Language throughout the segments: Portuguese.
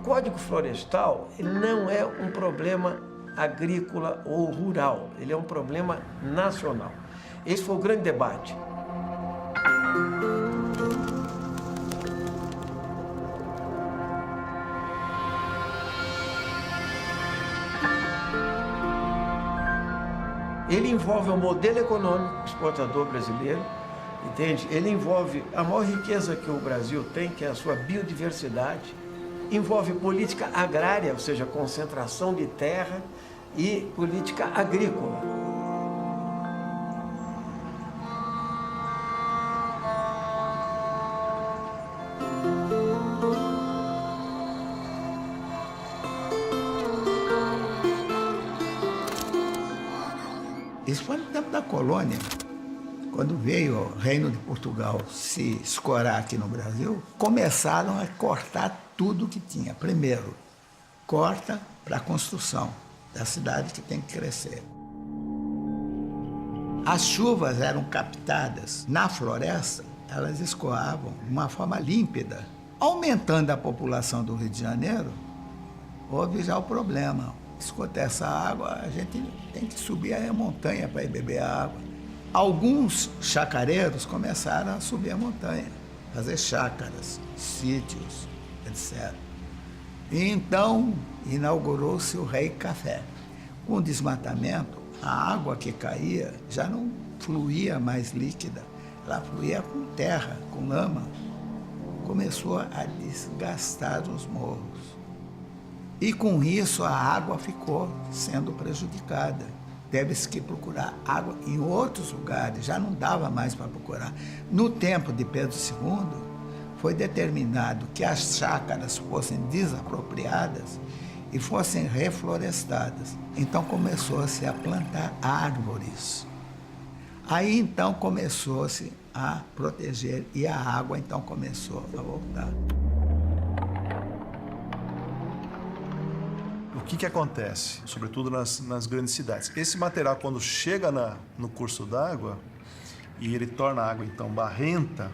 Código Florestal não é um problema agrícola ou rural, ele é um problema nacional. Esse foi o grande debate. Ele envolve o modelo econômico exportador brasileiro, entende? Ele envolve a maior riqueza que o Brasil tem, que é a sua biodiversidade, envolve política agrária, ou seja, concentração de terra, e política agrícola. Isso foi no tempo da colônia. Quando veio o Reino de Portugal se escorar aqui no Brasil, começaram a cortar tudo que tinha. Primeiro, corta para a construção da cidade que tem que crescer. As chuvas eram captadas na floresta, elas escoavam de uma forma límpida. Aumentando a população do Rio de Janeiro, houve já o problema. Escutar essa água, a gente tem que subir a montanha para ir beber a água. Alguns chacareiros começaram a subir a montanha, fazer chácaras, sítios, etc. E então inaugurou-se o Rei Café. Com o desmatamento, a água que caía já não fluía mais líquida, ela fluía com terra, com lama. Começou a desgastar os morros. E com isso a água ficou sendo prejudicada. Teve-se que procurar água em outros lugares, já não dava mais para procurar. No tempo de Pedro II, foi determinado que as chácaras fossem desapropriadas e fossem reflorestadas. Então começou-se a plantar árvores. Aí então começou-se a proteger e a água então começou a voltar. O que acontece, sobretudo nas grandes cidades? Esse material, quando chega no curso d'água e ele torna a água, então, barrenta,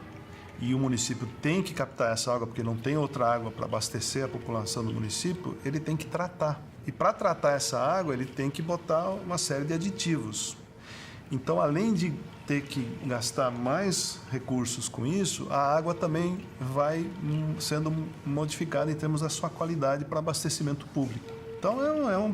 e o município tem que captar essa água porque não tem outra água para abastecer a população do município, ele tem que tratar. E para tratar essa água, ele tem que botar uma série de aditivos. Então, além de ter que gastar mais recursos com isso, a água também vai sendo modificada em termos da sua qualidade para abastecimento público. Então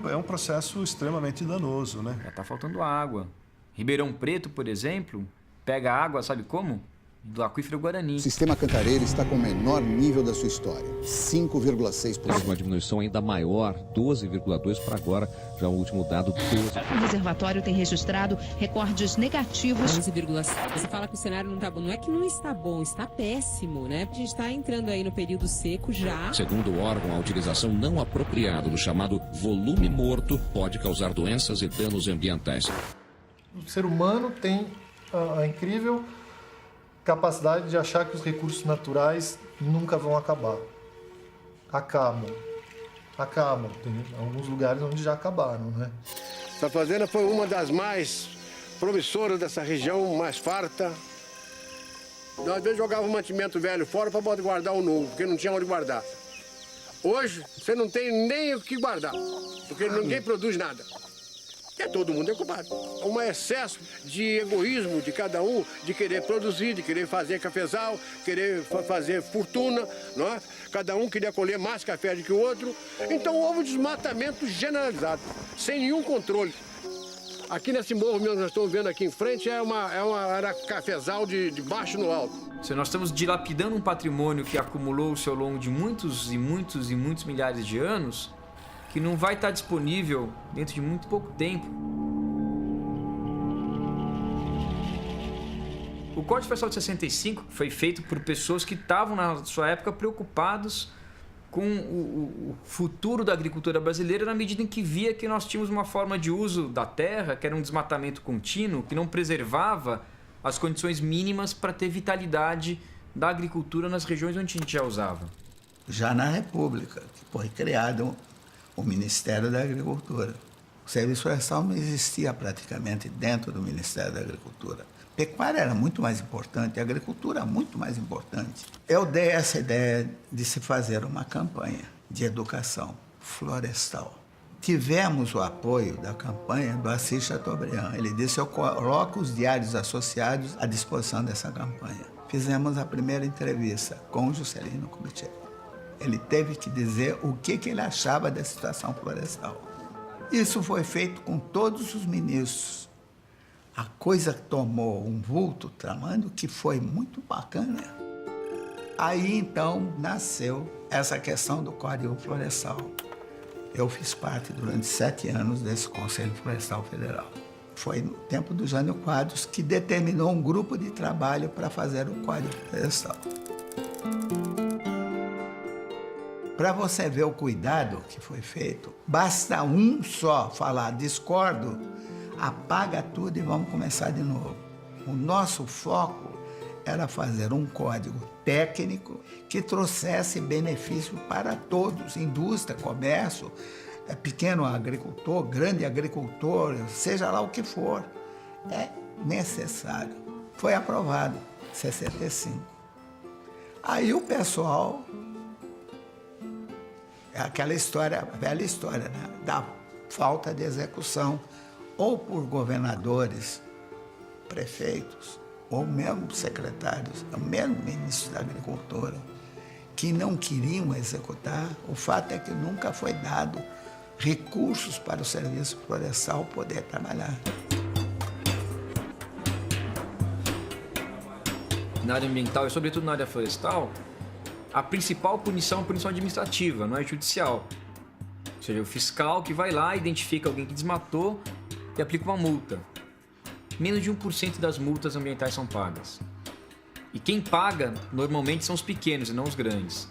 é um processo extremamente danoso, né? Já está faltando água. Ribeirão Preto, por exemplo, pega água, sabe como? Do aquífero Guarani. O sistema Cantareira está com o menor nível da sua história, 5,6%. Uma diminuição ainda maior, 12,2% para agora, já o último dado, 12%. O reservatório tem registrado recordes negativos. 11,7%. Você fala que o cenário não está bom. Não é que não está bom, está péssimo, né? A gente está entrando aí no período seco já. Segundo o órgão, a utilização não apropriada do chamado volume morto pode causar doenças e danos ambientais. O ser humano tem a incrível capacidade de achar que os recursos naturais nunca vão acabar. Acabam, tem alguns lugares onde já acabaram, né? Essa fazenda foi uma das mais promissoras dessa região, mais farta. Nós às vezes jogava o mantimento velho fora para poder guardar o novo, porque não tinha onde guardar. Hoje, você não tem nem o que guardar, porque ninguém produz nada. E todo mundo é culpado. Um excesso de egoísmo de cada um, de querer produzir, de querer fazer cafezal, querer fazer fortuna, não é? Cada um queria colher mais café do que o outro. Então houve um desmatamento generalizado, sem nenhum controle. Aqui nesse morro mesmo que nós estamos vendo aqui em frente era cafezal de baixo no alto. Se nós estamos dilapidando um patrimônio que acumulou-se ao longo de muitos e muitos e muitos milhares de anos, que não vai estar disponível dentro de muito pouco tempo. O Código Florestal de 65 foi feito por pessoas que estavam, na sua época, preocupados com o futuro da agricultura brasileira, na medida em que via que nós tínhamos uma forma de uso da terra, que era um desmatamento contínuo, que não preservava as condições mínimas para ter vitalidade da agricultura nas regiões onde a gente já usava. Já na República, que foi criado o Ministério da Agricultura. O Serviço Florestal não existia praticamente dentro do Ministério da Agricultura. A pecuária era muito mais importante, a agricultura muito mais importante. Eu dei essa ideia de se fazer uma campanha de educação florestal. Tivemos o apoio da campanha do Assis Chateaubriand. Ele disse: eu coloco os diários associados à disposição dessa campanha. Fizemos a primeira entrevista com o Juscelino Kubitschek. Ele teve que dizer o que ele achava da situação florestal. Isso foi feito com todos os ministros. A coisa tomou um vulto tramando que foi muito bacana. Aí, então, nasceu essa questão do Código Florestal. Eu fiz parte, durante 7 anos, desse Conselho Florestal Federal. Foi no tempo do Jânio Quadros que determinou um grupo de trabalho para fazer o Código Florestal. Para você ver o cuidado que foi feito, basta um só falar discordo, apaga tudo e vamos começar de novo. O nosso foco era fazer um código técnico que trouxesse benefício para todos, indústria, comércio, pequeno agricultor, grande agricultor, seja lá o que for. É necessário. Foi aprovado em 65. Aí o pessoal, é aquela história, velha história, né? Da falta de execução, ou por governadores, prefeitos, ou mesmo secretários, ou mesmo ministros da Agricultura, que não queriam executar. O fato é que nunca foi dado recursos para o serviço florestal poder trabalhar. Na área ambiental e sobretudo na área florestal, a principal punição é a punição administrativa, não é judicial. Ou seja, o fiscal que vai lá, identifica alguém que desmatou e aplica uma multa. Menos de 1% das multas ambientais são pagas. E quem paga, normalmente, são os pequenos e não os grandes.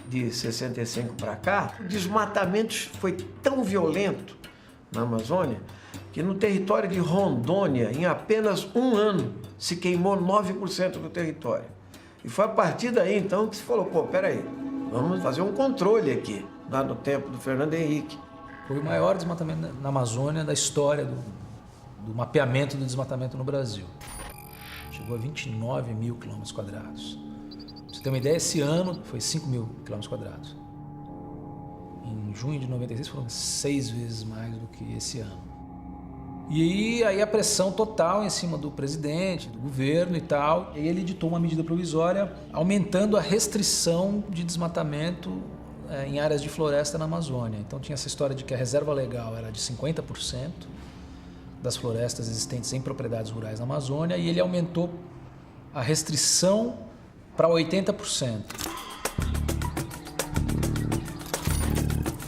De 65 para cá, o desmatamento foi tão violento na Amazônia que no território de Rondônia, em apenas um ano, se queimou 9% do território. E foi a partir daí, então, que se falou, pô, peraí, vamos fazer um controle aqui, lá no tempo do Fernando Henrique. Foi o maior desmatamento na Amazônia da história do mapeamento do desmatamento no Brasil. Chegou a 29 mil quilômetros quadrados. Pra você ter uma ideia, esse ano foi 5 mil quilômetros quadrados. Em junho de 96 foram 6 vezes mais do que esse ano. E aí a pressão total em cima do presidente, do governo e tal. E ele editou uma medida provisória aumentando a restrição de desmatamento em áreas de floresta na Amazônia. Então tinha essa história de que a reserva legal era de 50% das florestas existentes em propriedades rurais na Amazônia, e ele aumentou a restrição para 80%.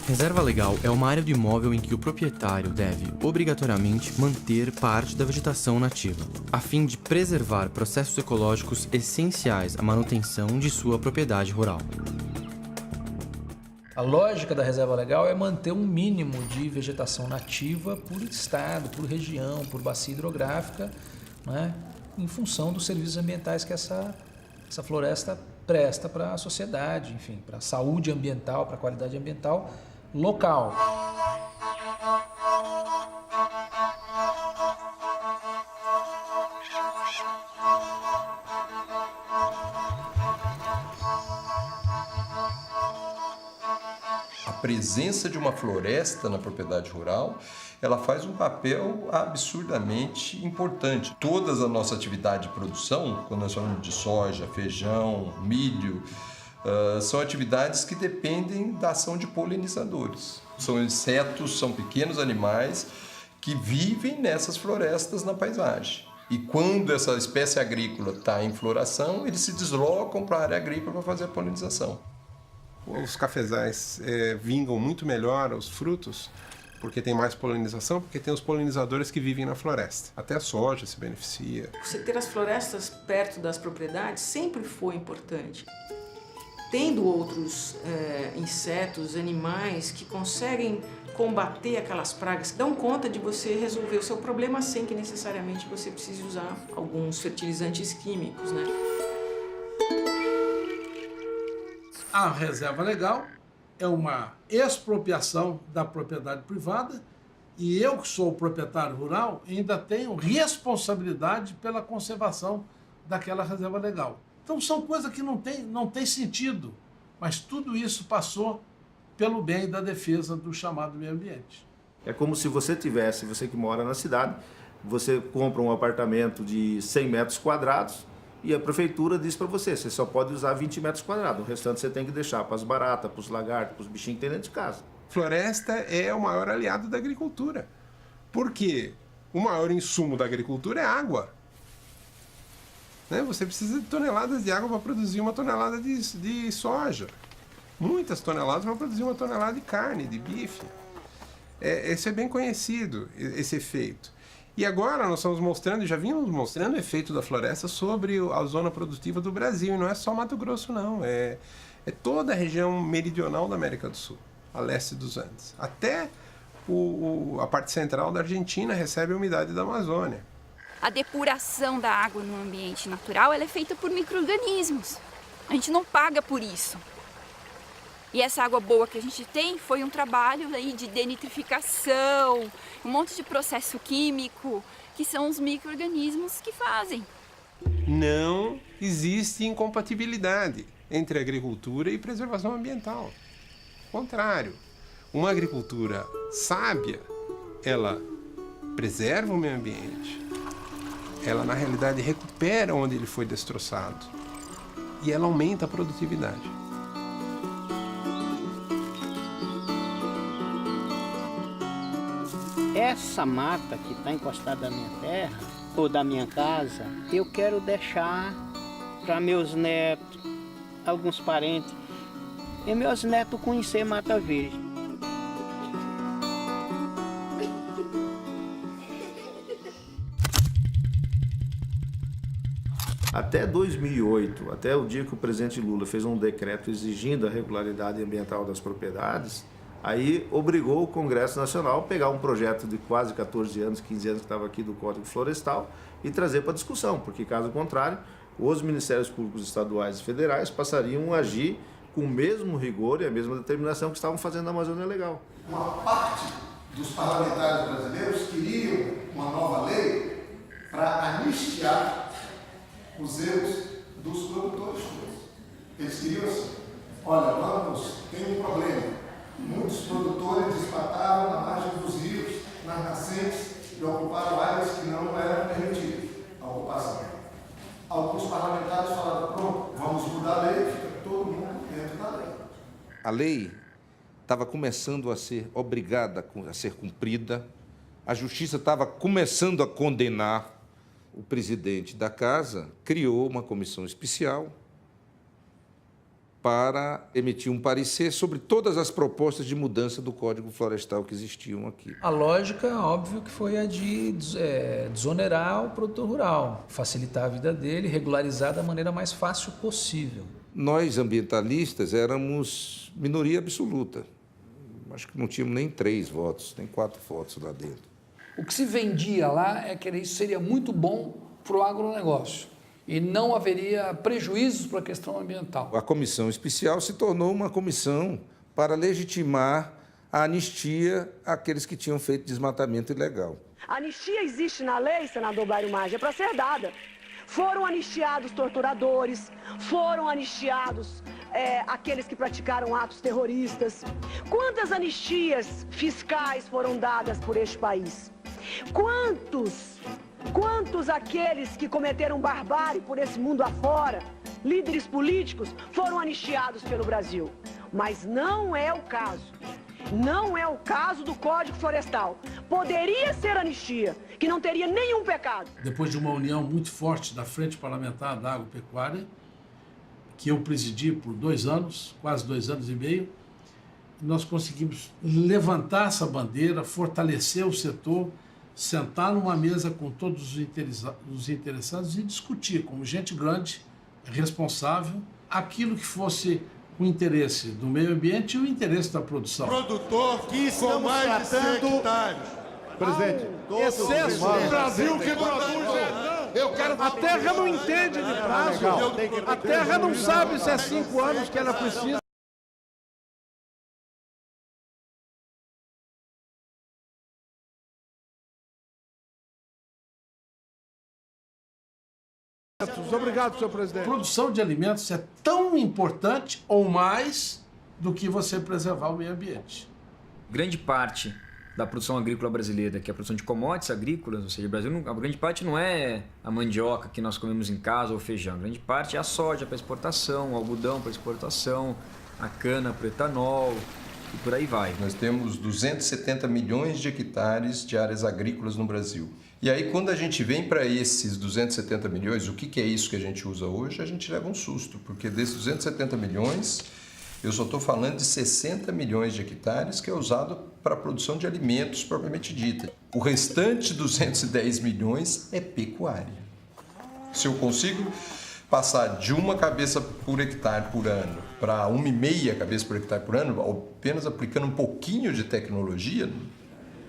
Reserva legal é uma área do imóvel em que o proprietário deve, obrigatoriamente, manter parte da vegetação nativa, a fim de preservar processos ecológicos essenciais à manutenção de sua propriedade rural. A lógica da reserva legal é manter um mínimo de vegetação nativa por estado, por região, por bacia hidrográfica, né, em função dos serviços ambientais que essa floresta presta para a sociedade, enfim, para a saúde ambiental, para a qualidade ambiental local. A presença de uma floresta na propriedade rural, ela faz um papel absurdamente importante. Todas a nossa atividade de produção, quando nós falamos de soja, feijão, milho, são atividades que dependem da ação de polinizadores. São insetos, são pequenos animais que vivem nessas florestas na paisagem. E quando essa espécie agrícola está em floração, eles se deslocam para a área agrícola para fazer a polinização. Os cafezais vingam muito melhor os frutos porque tem mais polinização, porque tem os polinizadores que vivem na floresta. Até a soja se beneficia. Você ter as florestas perto das propriedades sempre foi importante. Tendo outros insetos, animais que conseguem combater aquelas pragas, que dão conta de você resolver o seu problema sem que necessariamente você precise usar alguns fertilizantes químicos, né? A reserva legal é uma expropriação da propriedade privada e eu, que sou o proprietário rural, ainda tenho responsabilidade pela conservação daquela reserva legal. Então são coisas que não tem sentido, mas tudo isso passou pelo bem da defesa do chamado meio ambiente. É como se você tivesse, você que mora na cidade, você compra um apartamento de 100 metros quadrados e a prefeitura diz para você só pode usar 20 metros quadrados, o restante você tem que deixar para as baratas, para os lagartos, para os bichinhos que tem dentro de casa. Floresta é o maior aliado da agricultura. Por quê? O maior insumo da agricultura é água. Né? Você precisa de toneladas de água para produzir uma tonelada de soja. Muitas toneladas para produzir uma tonelada de carne, de bife. Esse é bem conhecido, esse efeito. E agora nós estamos mostrando, já vimos mostrando o efeito da floresta sobre a zona produtiva do Brasil. E não é só Mato Grosso, não. É toda a região meridional da América do Sul, a leste dos Andes. Até a parte central da Argentina recebe a umidade da Amazônia. A depuração da água no ambiente natural ela é feita por micro-organismos. A gente não paga por isso. E essa água boa que a gente tem foi um trabalho aí de denitrificação, um monte de processo químico, que são os micro-organismos que fazem. Não existe incompatibilidade entre agricultura e preservação ambiental. Ao contrário, uma agricultura sábia, ela preserva o meio ambiente, ela na realidade recupera onde ele foi destroçado e ela aumenta a produtividade. Essa mata que está encostada na minha terra, ou da minha casa, eu quero deixar para meus netos, alguns parentes, e meus netos conhecer Mata Verde. Até 2008, até o dia que o presidente Lula fez um decreto exigindo a regularidade ambiental das propriedades, aí obrigou o Congresso Nacional a pegar um projeto de quase 14 anos, 15 anos que estava aqui do Código Florestal e trazer para discussão, porque caso contrário, os Ministérios Públicos Estaduais e Federais passariam a agir com o mesmo rigor e a mesma determinação que estavam fazendo na Amazônia Legal. Uma parte dos parlamentares brasileiros queriam uma nova lei para anistiar os erros dos produtores. Eles queriam assim, olha, tem um problema. Muitos produtores desmataram na margem dos rios, nas nascentes, e ocuparam áreas que não eram permitidas a ocupação. Alguns parlamentares falaram, pronto, vamos mudar a lei, fica todo mundo dentro da lei. A lei estava começando a ser obrigada a ser cumprida, a justiça estava começando a condenar. O presidente da casa criou uma comissão especial para emitir um parecer sobre todas as propostas de mudança do Código Florestal que existiam aqui. A lógica, óbvio, que foi a de desonerar o produtor rural, facilitar a vida dele, regularizar da maneira mais fácil possível. Nós, ambientalistas, éramos minoria absoluta. Acho que não tínhamos nem 3 votos, nem 4 votos lá dentro. O que se vendia lá é que isso seria muito bom para o agronegócio e não haveria prejuízos para a questão ambiental. A comissão especial se tornou uma comissão para legitimar a anistia àqueles que tinham feito desmatamento ilegal. A anistia existe na lei, senador Blairo Maggi, é para ser dada. Foram anistiados torturadores, foram anistiados aqueles que praticaram atos terroristas. Quantas anistias fiscais foram dadas por este país? Quantos aqueles que cometeram barbárie por esse mundo afora, líderes políticos, foram anistiados pelo Brasil? Mas não é o caso. Não é o caso do Código Florestal. Poderia ser anistia, que não teria nenhum pecado. Depois de uma união muito forte da Frente Parlamentar da Agropecuária, que eu presidi por 2 anos, quase 2 anos e meio, nós conseguimos levantar essa bandeira, fortalecer o setor, sentar numa mesa com todos os interessados e discutir, como gente grande, responsável, aquilo que fosse o interesse do meio ambiente e o interesse da produção. Produtor que com mais de 100 hectares. Presidente, excesso do Brasil que produz. A terra não entende de prazo. A terra não sabe se é 5 anos que ela precisa. Obrigado, senhor presidente. A produção de alimentos é tão importante ou mais do que você preservar o meio ambiente. Grande parte da produção agrícola brasileira, que é a produção de commodities agrícolas, ou seja, o Brasil, a grande parte não é a mandioca que nós comemos em casa ou o feijão, a grande parte é a soja para exportação, o algodão para exportação, a cana para o etanol e por aí vai. Nós temos 270 milhões de hectares de áreas agrícolas no Brasil. E aí, quando a gente vem para esses 270 milhões, o que é isso que a gente usa hoje? A gente leva um susto, porque desses 270 milhões, eu só estou falando de 60 milhões de hectares que é usado para a produção de alimentos propriamente dita. O restante 210 milhões é pecuária. Se eu consigo passar de uma cabeça por hectare por ano para 1,5 cabeça por hectare por ano, apenas aplicando um pouquinho de tecnologia,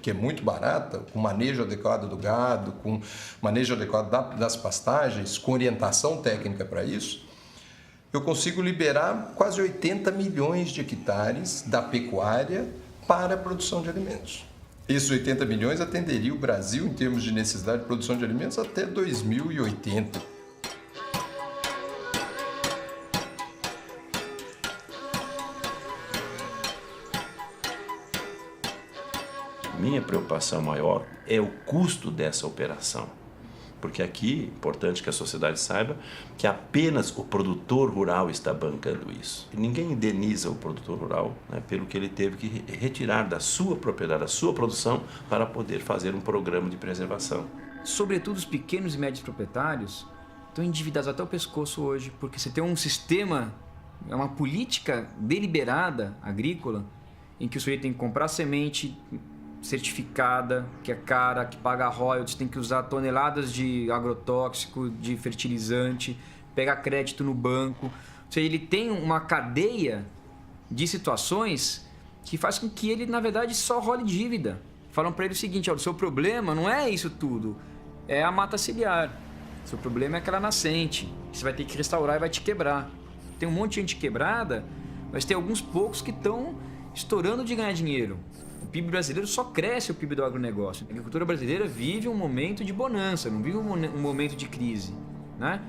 que é muito barata, com manejo adequado do gado, com manejo adequado das pastagens, com orientação técnica para isso, eu consigo liberar quase 80 milhões de hectares da pecuária para a produção de alimentos. Esses 80 milhões atenderiam o Brasil, em termos de necessidade de produção de alimentos, até 2080. Minha preocupação maior é o custo dessa operação. Porque aqui é importante que a sociedade saiba que apenas o produtor rural está bancando isso. Ninguém indeniza o produtor rural, né, pelo que ele teve que retirar da sua propriedade, da sua produção, para poder fazer um programa de preservação. Sobretudo os pequenos e médios proprietários estão endividados até o pescoço hoje, porque você tem um sistema, uma política deliberada agrícola, em que o sujeito tem que comprar semente certificada, que é cara, que paga royalties, tem que usar toneladas de agrotóxico, de fertilizante, pegar crédito no banco. Ou seja, ele tem uma cadeia de situações que faz com que ele, na verdade, só role dívida. Falam para ele o seguinte: ó, o seu problema não é isso tudo, é a mata ciliar. O seu problema é aquela nascente, que você vai ter que restaurar e vai te quebrar. Tem um monte de gente quebrada, mas tem alguns poucos que estão estourando de ganhar dinheiro. O PIB brasileiro só cresce, o PIB do agronegócio. A agricultura brasileira vive um momento de bonança, não vive um momento de crise, né?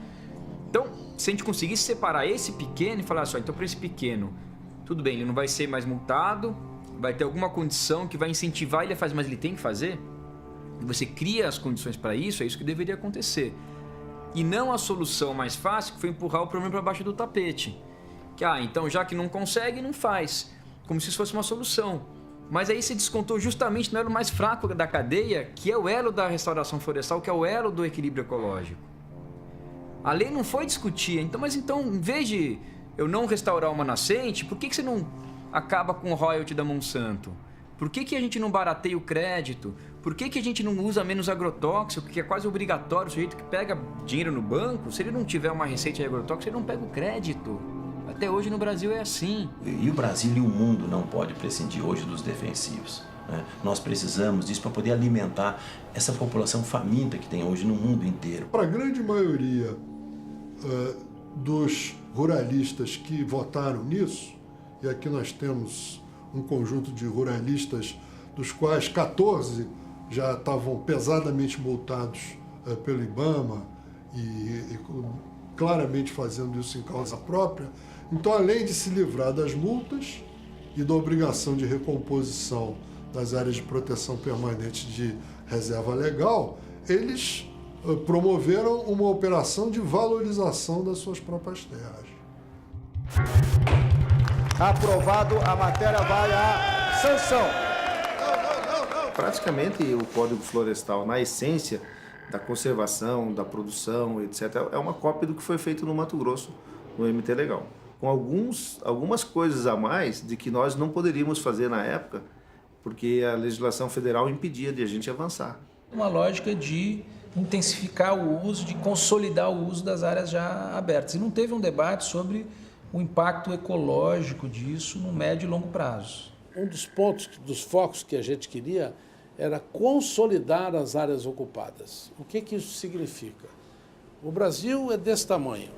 Então, se a gente conseguisse separar esse pequeno e falar assim, então para esse pequeno, tudo bem, ele não vai ser mais multado, vai ter alguma condição que vai incentivar ele a fazer, mas ele tem que fazer. Você cria as condições para isso, é isso que deveria acontecer. E não a solução mais fácil, que foi empurrar o problema para baixo do tapete. Que, então já que não consegue, não faz. Como se isso fosse uma solução. Mas aí se descontou justamente no elo mais fraco da cadeia, que é o elo da restauração florestal, que é o elo do equilíbrio ecológico. A lei não foi discutir, mas em vez de eu não restaurar uma nascente, por que você não acaba com o royalty da Monsanto? Por que a gente não barateia o crédito? Por que a gente não usa menos agrotóxico, que é quase obrigatório? O sujeito que pega dinheiro no banco, se ele não tiver uma receita de agrotóxico, ele não pega o crédito. Até hoje no Brasil é assim. E o Brasil e o mundo não pode prescindir hoje dos defensivos, né? Nós precisamos disso para poder alimentar essa população faminta que tem hoje no mundo inteiro. Para a grande maioria dos ruralistas que votaram nisso, e aqui nós temos um conjunto de ruralistas, dos quais 14 já estavam pesadamente multados pelo IBAMA e claramente fazendo isso em causa própria. Então, além de se livrar das multas e da obrigação de recomposição das áreas de proteção permanente de reserva legal, eles promoveram uma operação de valorização das suas próprias terras. Aprovado, a matéria vai à sanção. Praticamente o Código Florestal, na essência da conservação, da produção, etc., é uma cópia do que foi feito no Mato Grosso, no MT Legal. Com algumas coisas a mais de que nós não poderíamos fazer na época, porque a legislação federal impedia de a gente avançar. Uma lógica de intensificar o uso, de consolidar o uso das áreas já abertas. E não teve um debate sobre o impacto ecológico disso no médio e longo prazo. Um dos pontos, dos focos que a gente queria era consolidar as áreas ocupadas. O que isso significa? O Brasil é desse tamanho.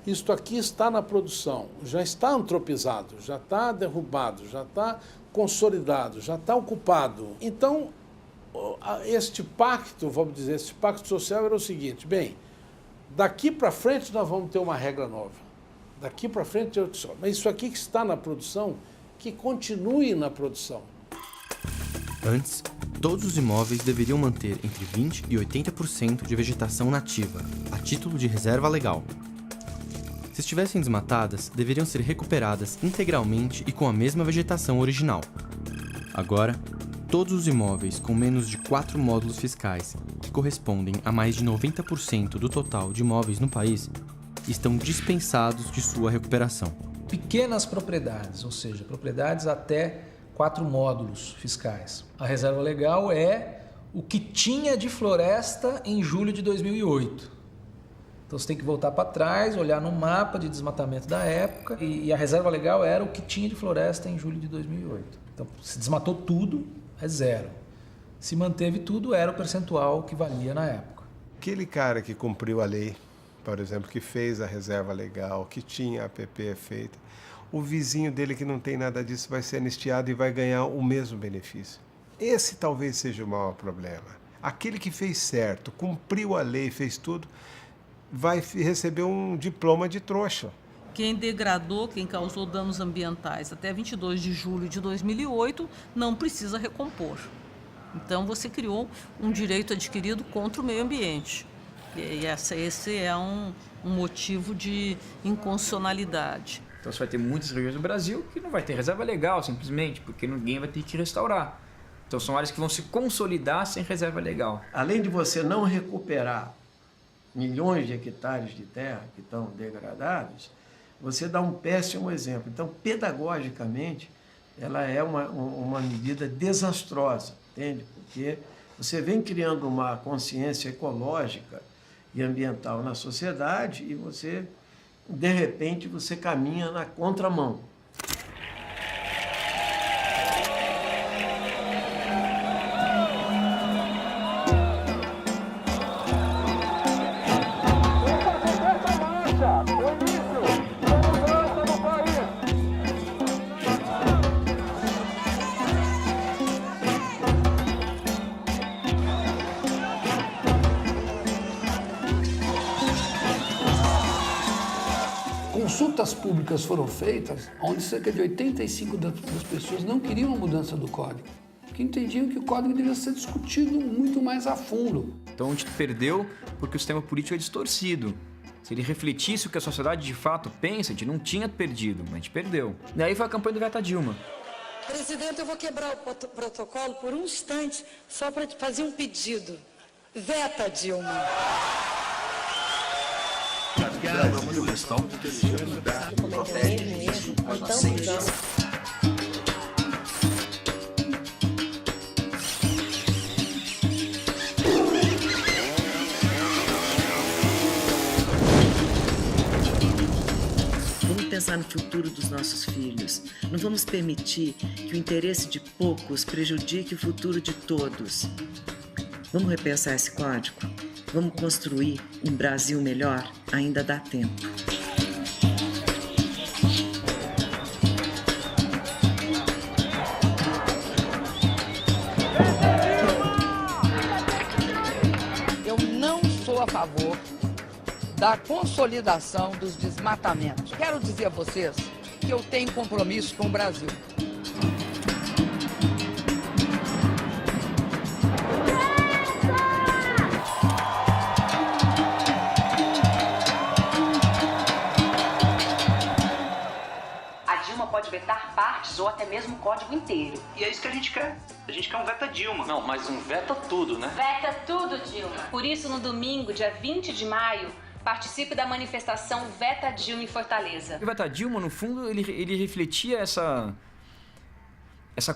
Isto aqui está na produção, já está antropizado, já está derrubado, já está consolidado, já está ocupado. Então, este pacto, vamos dizer, este pacto social era o seguinte: bem, daqui para frente nós vamos ter uma regra nova. Daqui para frente, eu disse, mas isso aqui que está na produção, que continue na produção. Antes, todos os imóveis deveriam manter entre 20% e 80% de vegetação nativa, a título de reserva legal. Se estivessem desmatadas, deveriam ser recuperadas integralmente e com a mesma vegetação original. Agora, todos os imóveis com menos de 4 módulos fiscais, que correspondem a mais de 90% do total de imóveis no país, estão dispensados de sua recuperação. Pequenas propriedades, ou seja, propriedades até 4 módulos fiscais. A reserva legal é o que tinha de floresta em julho de 2008. Então você tem que voltar para trás, olhar no mapa de desmatamento da época e a reserva legal era o que tinha de floresta em julho de 2008. Então se desmatou tudo, é 0. Se manteve tudo, era o percentual que valia na época. Aquele cara que cumpriu a lei, por exemplo, que fez a reserva legal, que tinha a APP feita, o vizinho dele que não tem nada disso vai ser anistiado e vai ganhar o mesmo benefício. Esse talvez seja o maior problema. Aquele que fez certo, cumpriu a lei, fez tudo, vai receber um diploma de trouxa. Quem degradou, quem causou danos ambientais até 22 de julho de 2008, não precisa recompor. Então você criou um direito adquirido contra o meio ambiente. E esse é um motivo de inconstitucionalidade. Então você vai ter muitas regiões do Brasil que não vai ter reserva legal, simplesmente, porque ninguém vai ter que restaurar. Então são áreas que vão se consolidar sem reserva legal. Além de você não recuperar milhões de hectares de terra que estão degradados, você dá um péssimo exemplo. Então, pedagogicamente, ela é uma medida desastrosa, entende? Porque você vem criando uma consciência ecológica e ambiental na sociedade e você, de repente, você caminha na contramão. Consultas públicas foram feitas onde cerca de 85% das pessoas não queriam a mudança do código, que entendiam que o código devia ser discutido muito mais a fundo. Então a gente perdeu porque o sistema político é distorcido. Se ele refletisse o que a sociedade de fato pensa, a gente não tinha perdido, mas a gente perdeu. E aí foi a campanha do Veta Dilma. Presidente, eu vou quebrar o protocolo por um instante só para te fazer um pedido. Veta Dilma. Vamos pensar no futuro dos nossos filhos. Não vamos permitir que o interesse de poucos prejudique o futuro de todos. Vamos repensar esse código? Vamos construir um Brasil melhor? Ainda dá tempo. Eu não sou a favor da consolidação dos desmatamentos. Quero dizer a vocês que eu tenho compromisso com o Brasil. Pode vetar partes ou até mesmo o código inteiro. E é isso que a gente quer. A gente quer um Veta Dilma. Não, mas um veta tudo, né? Veta tudo, Dilma. Por isso, no domingo, dia 20 de maio, participe da manifestação Veta Dilma em Fortaleza. O Veta Dilma, no fundo, ele refletia essa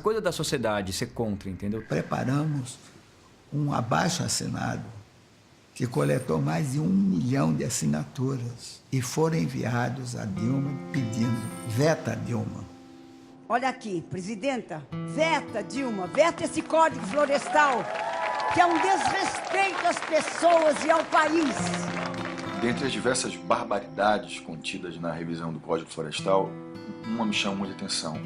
coisa da sociedade ser contra, entendeu? Preparamos um abaixo-assinado que coletou mais de 1 milhão de assinaturas e foram enviados a Dilma pedindo Veta Dilma. Olha aqui, presidenta, veta Dilma, veta esse Código Florestal, que é um desrespeito às pessoas e ao país. Dentre as diversas barbaridades contidas na revisão do Código Florestal, uma me chama muita atenção.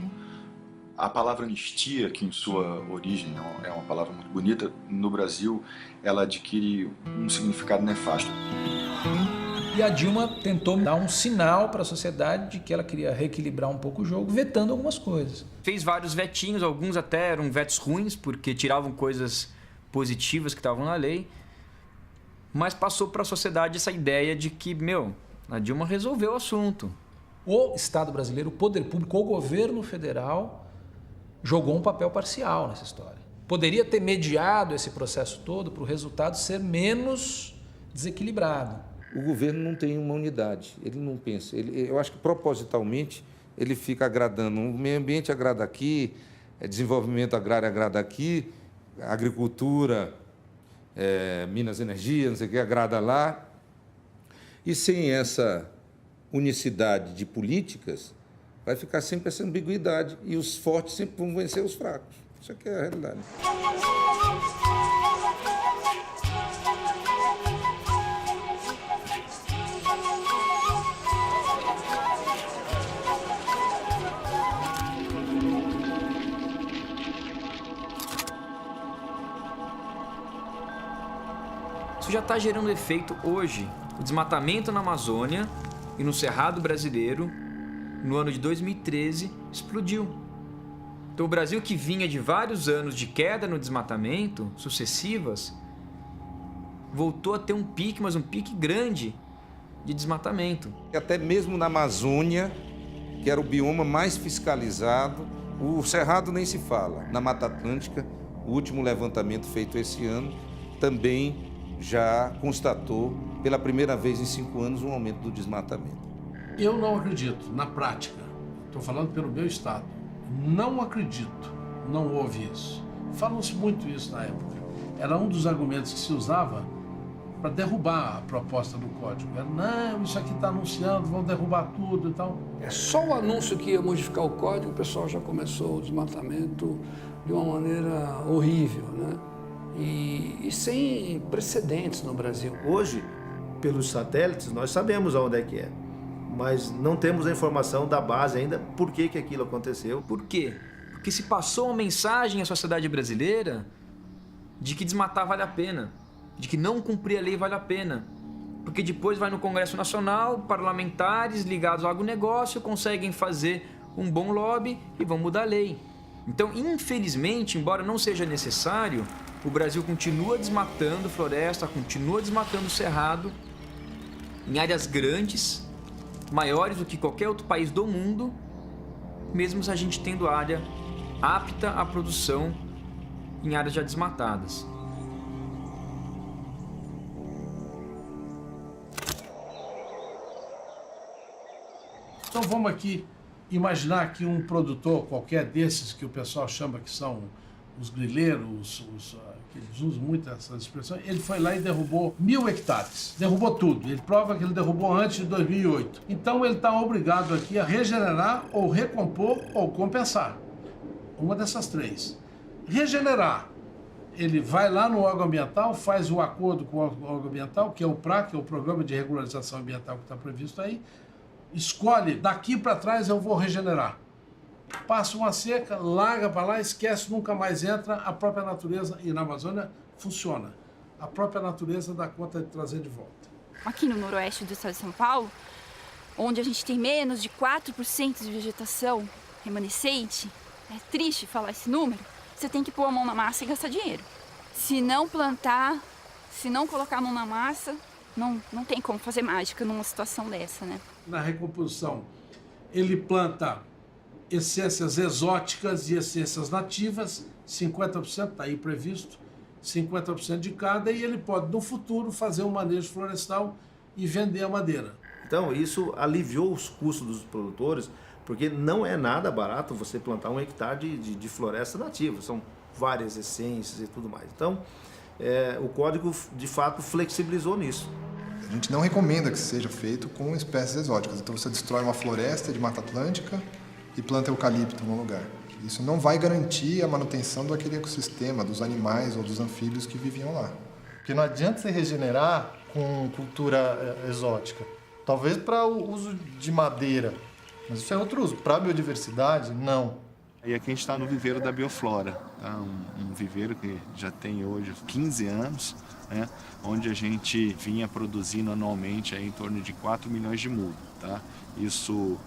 A palavra anistia, que em sua origem é uma palavra muito bonita, no Brasil ela adquire um significado nefasto. E E a Dilma tentou dar um sinal para a sociedade de que ela queria reequilibrar um pouco o jogo, vetando algumas coisas. Fez vários vetinhos, alguns até eram vetos ruins, porque tiravam coisas positivas que estavam na lei, mas passou para a sociedade essa ideia de que, a Dilma resolveu o assunto. O Estado brasileiro, o poder público, o governo federal jogou um papel parcial nessa história. Poderia ter mediado esse processo todo para o resultado ser menos desequilibrado. O governo não tem uma unidade, ele não pensa. Eu acho que propositalmente ele fica agradando. O meio ambiente agrada aqui, desenvolvimento agrário agrada aqui, agricultura, Minas Energia, não sei o que, agrada lá. E sem essa unicidade de políticas, vai ficar sempre essa ambiguidade e os fortes sempre vão vencer os fracos. Isso aqui é a realidade. Isso já está gerando efeito hoje. O desmatamento na Amazônia e no Cerrado brasileiro, no ano de 2013, explodiu. Então o Brasil, que vinha de vários anos de queda no desmatamento, sucessivas, voltou a ter um pique, mas um pique grande de desmatamento. Até mesmo na Amazônia, que era o bioma mais fiscalizado, o Cerrado nem se fala. Na Mata Atlântica, o último levantamento feito esse ano também já constatou, pela primeira vez em 5 anos, um aumento do desmatamento. Eu não acredito, na prática, estou falando pelo meu estado, não acredito, não houve isso. Falam-se muito isso na época. Era um dos argumentos que se usava para derrubar a proposta do código. Era, não, isso aqui está anunciando, vão derrubar tudo e tal. É só o anúncio que ia modificar o código, o pessoal já começou o desmatamento de uma maneira horrível, né? E sem precedentes no Brasil. Hoje, pelos satélites, nós sabemos aonde é que é, mas não temos a informação da base ainda por que aquilo aconteceu. Por quê? Porque se passou uma mensagem à sociedade brasileira de que desmatar vale a pena, de que não cumprir a lei vale a pena. Porque depois vai no Congresso Nacional, parlamentares ligados ao agronegócio conseguem fazer um bom lobby e vão mudar a lei. Então, infelizmente, embora não seja necessário, o Brasil continua desmatando floresta, continua desmatando cerrado em áreas grandes, maiores do que qualquer outro país do mundo, mesmo a gente tendo área apta à produção em áreas já desmatadas. Então vamos aqui imaginar que um produtor qualquer desses que o pessoal chama que são os grileiros, que eles usam muito essa expressão, ele foi lá e derrubou 1.000 hectares. Derrubou tudo. Ele prova que ele derrubou antes de 2008. Então ele está obrigado aqui a regenerar ou recompor ou compensar. Uma dessas três. Regenerar. Ele vai lá no órgão ambiental, faz o acordo com o órgão ambiental, que é o PRA, que é o Programa de Regularização Ambiental que está previsto aí, escolhe, daqui para trás eu vou regenerar. Passa uma seca, larga para lá, esquece, nunca mais entra, a própria natureza, e na Amazônia funciona. A própria natureza dá conta de trazer de volta. Aqui no noroeste do estado de São Paulo, onde a gente tem menos de 4% de vegetação remanescente, é triste falar esse número, você tem que pôr a mão na massa e gastar dinheiro. Se não plantar, se não colocar a mão na massa, não tem como fazer mágica numa situação dessa, né? Na recomposição, ele planta essências exóticas e essências nativas, 50% está aí previsto, 50% de cada, e ele pode, no futuro, fazer um manejo florestal e vender a madeira. Então, isso aliviou os custos dos produtores, porque não é nada barato você plantar 1 hectare de floresta nativa, são várias essências e tudo mais. Então, o código, de fato, flexibilizou nisso. A gente não recomenda que seja feito com espécies exóticas. Então, você destrói uma floresta de Mata Atlântica e planta eucalipto no lugar. Isso não vai garantir a manutenção daquele ecossistema, dos animais ou dos anfíbios que viviam lá. Porque não adianta você regenerar com cultura exótica. Talvez para o uso de madeira, mas isso é outro uso. Para a biodiversidade, não. E aqui a gente está no viveiro da Bioflora, tá? Um viveiro que já tem hoje 15 anos, né? Onde a gente vinha produzindo anualmente aí em torno de 4 milhões de mudas. Tá? Isso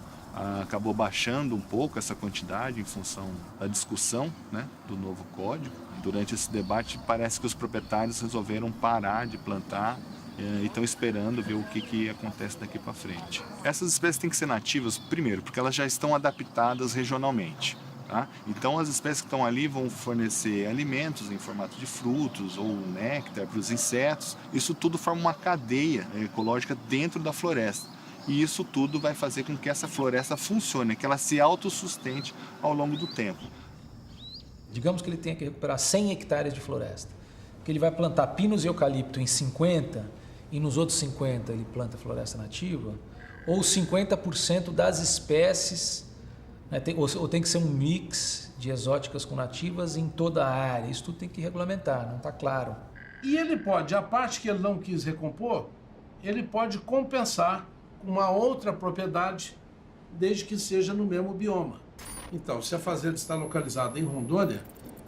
acabou baixando um pouco essa quantidade em função da discussão, né, do novo código. Durante esse debate parece que os proprietários resolveram parar de plantar e estão esperando ver o que acontece daqui para frente. Essas espécies têm que ser nativas, primeiro, porque elas já estão adaptadas regionalmente. Tá? Então as espécies que estão ali vão fornecer alimentos em formato de frutos ou néctar para os insetos. Isso tudo forma uma cadeia ecológica dentro da floresta. E isso tudo vai fazer com que essa floresta funcione, que ela se autossustente ao longo do tempo. Digamos que ele tenha que recuperar 100 hectares de floresta, que ele vai plantar pinos e eucalipto em 50 e nos outros 50 ele planta floresta nativa, ou 50% das espécies, né, ou tem que ser um mix de exóticas com nativas em toda a área. Isso tudo tem que regulamentar, não está claro. E ele pode, a parte que ele não quis recompor, ele pode compensar com uma outra propriedade, desde que seja no mesmo bioma. Então, se a fazenda está localizada em Rondônia,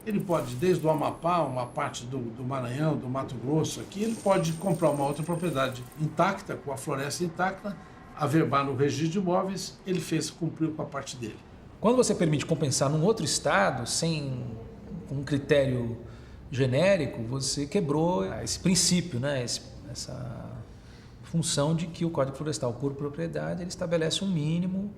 ele pode, desde o Amapá, uma parte do Maranhão, do Mato Grosso aqui, ele pode comprar uma outra propriedade intacta, com a floresta intacta, averbar no registro de imóveis, ele cumpriu com a parte dele. Quando você permite compensar num outro estado, sem um critério genérico, você quebrou esse princípio, né? Essa função de que o Código Florestal, por propriedade, ele estabelece um mínimo,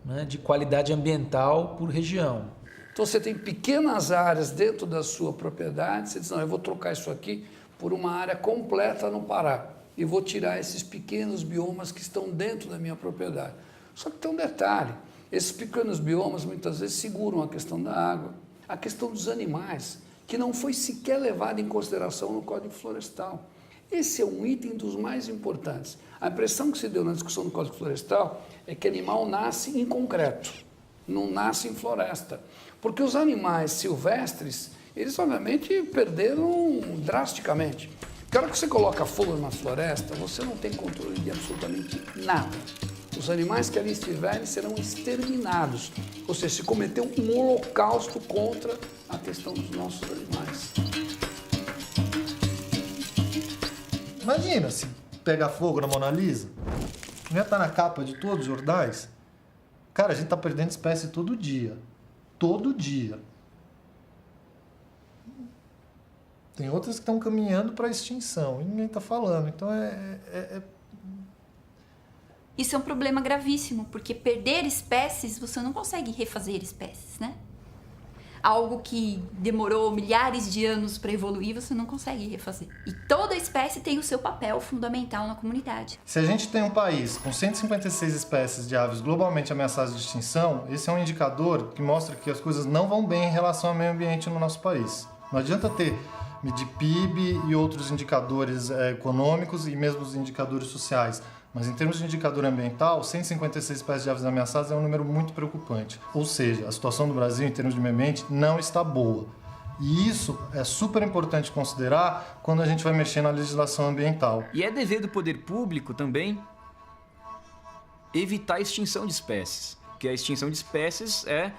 né, de qualidade ambiental por região. Então você tem pequenas áreas dentro da sua propriedade, você diz, não, eu vou trocar isso aqui por uma área completa no Pará e vou tirar esses pequenos biomas que estão dentro da minha propriedade. Só que tem um detalhe, esses pequenos biomas muitas vezes seguram a questão da água, a questão dos animais, que não foi sequer levada em consideração no Código Florestal. Esse é um item dos mais importantes. A impressão que se deu na discussão do Código Florestal é que animal nasce em concreto, não nasce em floresta. Porque os animais silvestres, eles obviamente perderam drasticamente. Porque a hora que você coloca fogo numa floresta, você não tem controle de absolutamente nada. Os animais que ali estiverem serão exterminados. Ou seja, se cometeu um holocausto contra a questão dos nossos animais. Imagina se pegar fogo na Mona Lisa, não ia estar na capa de todos os jornais? Cara, a gente está perdendo espécie todo dia. Todo dia. Tem outras que estão caminhando para a extinção e ninguém está falando. Então Isso é um problema gravíssimo, porque perder espécies, você não consegue refazer espécies, né? Algo que demorou milhares de anos para evoluir, você não consegue refazer. E toda espécie tem o seu papel fundamental na comunidade. Se a gente tem um país com 156 espécies de aves globalmente ameaçadas de extinção, esse é um indicador que mostra que as coisas não vão bem em relação ao meio ambiente no nosso país. Não adianta medir PIB e outros indicadores econômicos e mesmo os indicadores sociais. Mas em termos de indicador ambiental, 156 espécies de aves ameaçadas é um número muito preocupante. Ou seja, a situação do Brasil em termos de meio ambiente não está boa. E isso é super importante considerar quando a gente vai mexer na legislação ambiental. E é dever do poder público também evitar a extinção de espécies. Porque a extinção de espécies é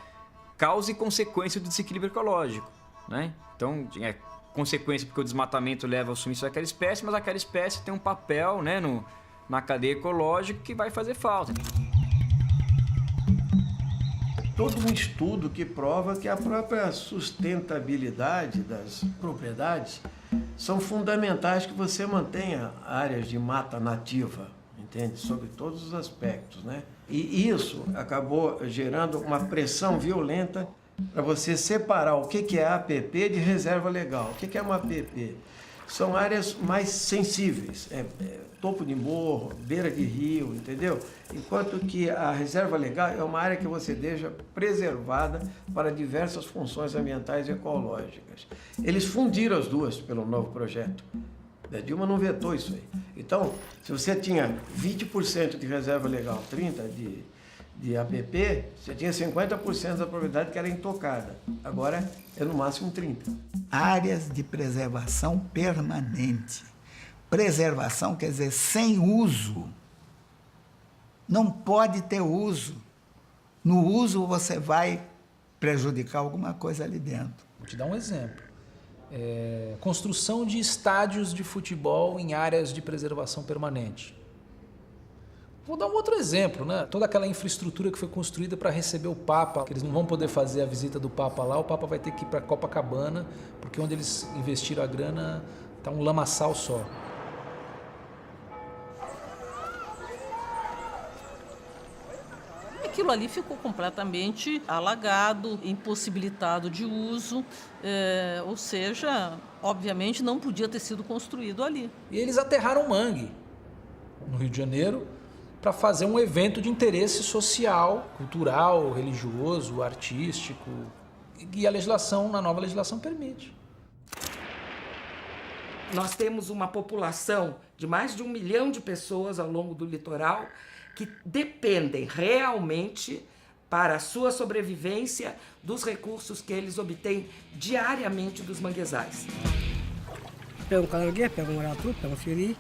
causa e consequência do desequilíbrio ecológico, né? Então, é consequência porque o desmatamento leva ao sumiço daquela espécie, mas aquela espécie tem um papel, né, na cadeia ecológica que vai fazer falta. Todo um estudo que prova que a própria sustentabilidade das propriedades são fundamentais que você mantenha áreas de mata nativa, entende? Sobre todos os aspectos, né? E isso acabou gerando uma pressão violenta para você separar o que é APP de reserva legal. O que é uma APP? São áreas mais sensíveis, topo de morro, beira de rio, entendeu? Enquanto que a reserva legal é uma área que você deixa preservada para diversas funções ambientais e ecológicas. Eles fundiram as duas pelo novo projeto. A Dilma não vetou isso aí. Então, se você tinha 20% de reserva legal, 30% de APP, você tinha 50% da propriedade que era intocada. Agora é no máximo 30%. Áreas de preservação permanente. Preservação quer dizer sem uso. Não pode ter uso. No uso você vai prejudicar alguma coisa ali dentro. Vou te dar um exemplo. Construção de estádios de futebol em áreas de preservação permanente. Vou dar um outro exemplo, né? Toda aquela infraestrutura que foi construída para receber o Papa, que eles não vão poder fazer a visita do Papa lá, o Papa vai ter que ir para Copacabana, porque onde eles investiram a grana está um lamaçal só. Aquilo ali ficou completamente alagado, impossibilitado de uso, ou seja, obviamente não podia ter sido construído ali. E eles aterraram mangue no Rio de Janeiro para fazer um evento de interesse social, cultural, religioso, artístico, e a legislação, na nova legislação, permite. Nós temos uma população de mais de 1 milhão de pessoas ao longo do litoral que dependem realmente, para a sua sobrevivência, dos recursos que eles obtêm diariamente dos manguezais. Pega um caranguejo, pega um maratu, pega um siri,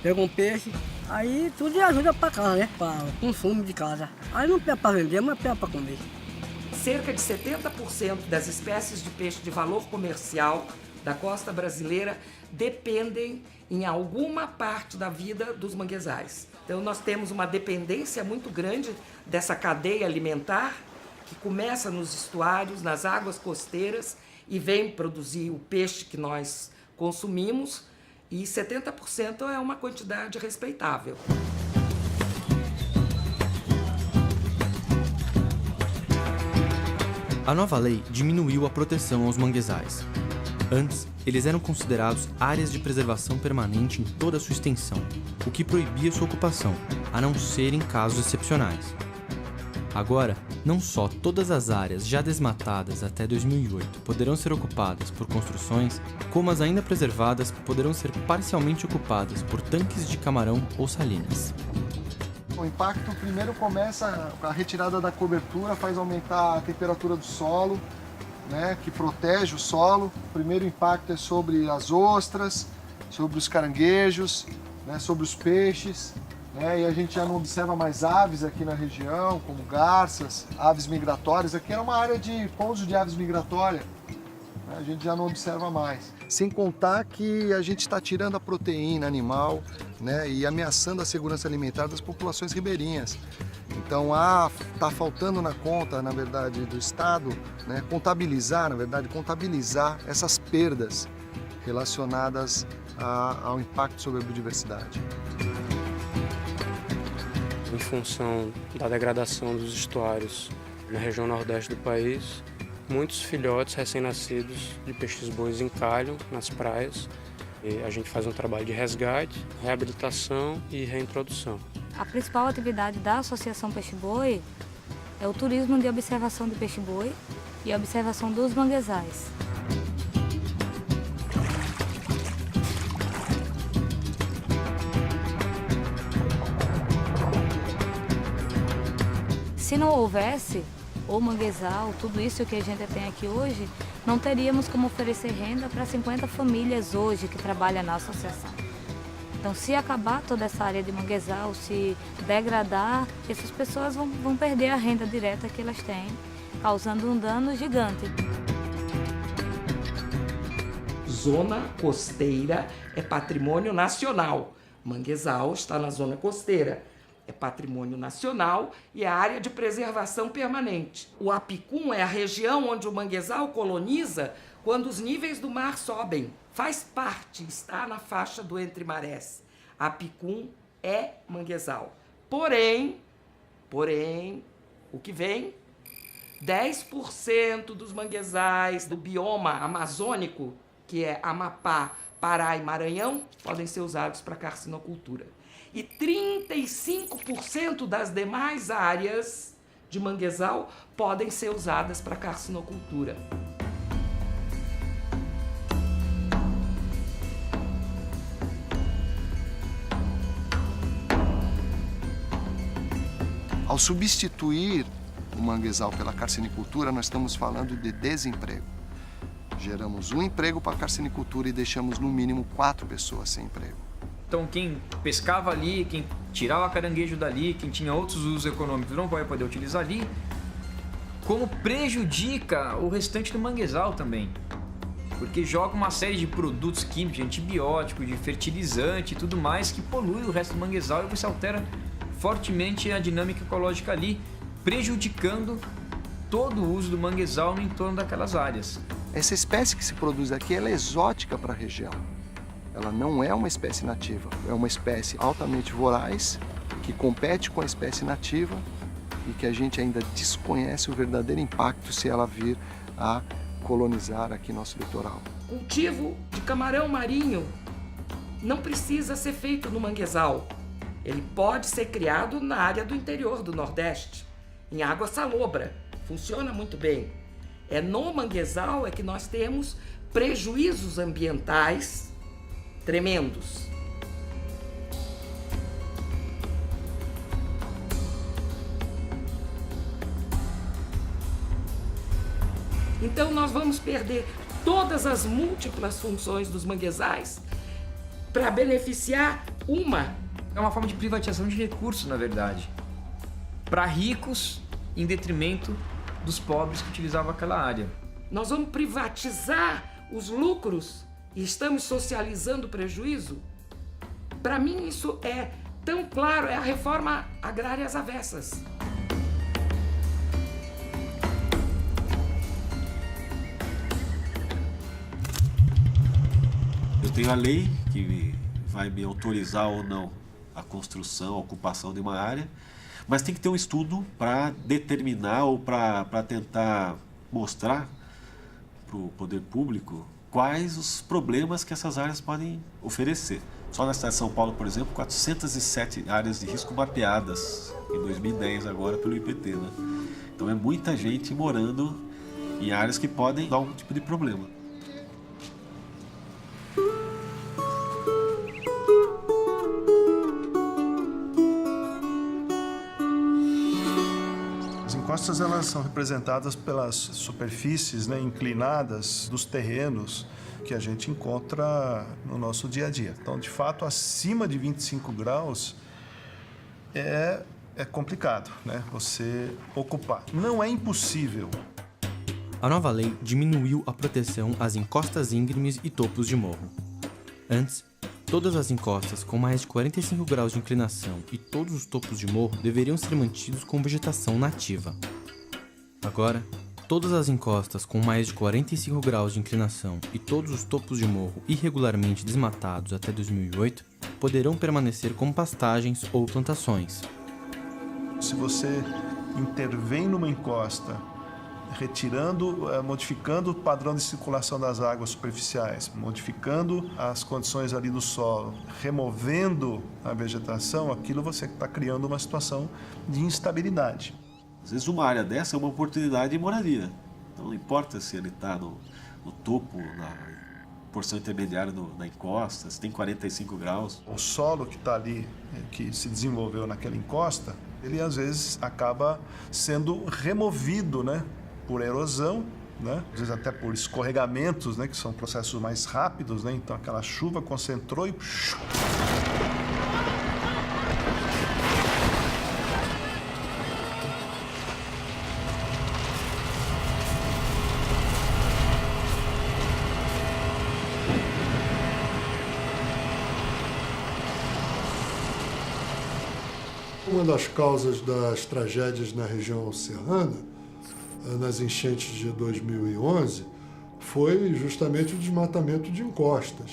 pega um peixe, aí tudo ajuda para casa, né? Para o consumo de casa. Aí não pega para vender, mas pega para comer. Cerca de 70% das espécies de peixe de valor comercial da costa brasileira dependem em alguma parte da vida dos manguezais. Então nós temos uma dependência muito grande dessa cadeia alimentar que começa nos estuários, nas águas costeiras e vem produzir o peixe que nós consumimos, e 70% é uma quantidade respeitável. A nova lei diminuiu a proteção aos manguezais. Antes, eles eram considerados áreas de preservação permanente em toda a sua extensão, o que proibia sua ocupação, a não ser em casos excepcionais. Agora, não só todas as áreas já desmatadas até 2008 poderão ser ocupadas por construções, como as ainda preservadas poderão ser parcialmente ocupadas por tanques de camarão ou salinas. O impacto primeiro começa, a retirada da cobertura faz aumentar a temperatura do solo, né, que protege o solo. O primeiro impacto é sobre as ostras, sobre os caranguejos, né, sobre os peixes. E a gente já não observa mais aves aqui na região, como garças, aves migratórias. Aqui era uma área de pouso de aves migratórias, a gente já não observa mais. Sem contar que a gente está tirando a proteína animal, né, e ameaçando a segurança alimentar das populações ribeirinhas. Então está faltando na conta, na verdade, do Estado, né, contabilizar essas perdas relacionadas ao impacto sobre a biodiversidade. Em função da degradação dos estuários na região nordeste do país, muitos filhotes recém-nascidos de peixes-bois encalham nas praias. E a gente faz um trabalho de resgate, reabilitação e reintrodução. A principal atividade da Associação Peixe-Boi é o turismo de observação de peixe-boi e a observação dos manguezais. Se não houvesse o manguezal, tudo isso que a gente tem aqui hoje, não teríamos como oferecer renda para 50 famílias hoje que trabalham na associação. Então, se acabar toda essa área de manguezal, se degradar, essas pessoas vão perder a renda direta que elas têm, causando um dano gigante. Zona costeira é patrimônio nacional. Manguezal está na zona costeira. É patrimônio nacional e é área de preservação permanente. O Apicum é a região onde o manguezal coloniza quando os níveis do mar sobem. Faz parte, está na faixa do Entre Marés. Apicum é manguezal. Porém, o que vem? 10% dos manguezais do bioma amazônico, que é Amapá, Pará e Maranhão, podem ser usados para carcinocultura. E 35% das demais áreas de manguezal podem ser usadas para carcinocultura. Ao substituir o manguezal pela carcinicultura, nós estamos falando de desemprego. Geramos um emprego para a carcinicultura e deixamos no mínimo 4 pessoas sem emprego. Então quem pescava ali, quem tirava caranguejo dali, quem tinha outros usos econômicos não vai poder utilizar ali. como prejudica o restante do manguezal também. Porque joga uma série de produtos químicos, de antibiótico, de fertilizante e tudo mais que polui o resto do manguezal e você altera fortemente a dinâmica ecológica ali, prejudicando todo o uso do manguezal no entorno daquelas áreas. Essa espécie que se produz aqui, ela é exótica para a região. Ela não é uma espécie nativa, é uma espécie altamente voraz, que compete com a espécie nativa e que a gente ainda desconhece o verdadeiro impacto se ela vir a colonizar aqui nosso litoral. Cultivo de camarão marinho não precisa ser feito no manguezal. Ele pode ser criado na área do interior do Nordeste, em água salobra. Funciona muito bem. É no manguezal é que nós temos prejuízos ambientais tremendos. Então nós vamos perder todas as múltiplas funções dos manguezais para beneficiar uma. É uma forma de privatização de recursos, na verdade. Para ricos, em detrimento dos pobres que utilizavam aquela área. Nós vamos privatizar os lucros e estamos socializando o prejuízo? Para mim isso é tão claro, é a reforma agrária às avessas. Eu tenho a lei que vai me autorizar ou não a construção, a ocupação de uma área, mas tem que ter um estudo para determinar ou para tentar mostrar para o poder público quais os problemas que essas áreas podem oferecer. Só na cidade de São Paulo, por exemplo, 407 áreas de risco mapeadas em 2010 agora pelo IPT, né? Então é muita gente morando em áreas que podem dar algum tipo de problema. As encostas elas são representadas pelas superfícies, né, inclinadas dos terrenos que a gente encontra no nosso dia a dia. Então, de fato, acima de 25 graus é complicado, né, você ocupar. Não é impossível. A nova lei diminuiu a proteção às encostas íngremes e topos de morro. Antes, todas as encostas com mais de 45 graus de inclinação e todos os topos de morro deveriam ser mantidos com vegetação nativa. Agora, todas as encostas com mais de 45 graus de inclinação e todos os topos de morro irregularmente desmatados até 2008 poderão permanecer como pastagens ou plantações. Se você intervém numa encosta, modificando o padrão de circulação das águas superficiais, modificando as condições ali do solo, removendo a vegetação, aquilo você está criando uma situação de instabilidade. Às vezes uma área dessa é uma oportunidade de moradia. Então não importa se ele está no topo, na porção intermediária da encosta, se tem 45 graus. O solo que está ali, que se desenvolveu naquela encosta, ele às vezes acaba sendo removido, né, por erosão, né, às vezes até por escorregamentos, né, que são processos mais rápidos, né, então aquela chuva concentrou e... Uma das causas das tragédias na região serrana, nas enchentes de 2011, foi justamente o desmatamento de encostas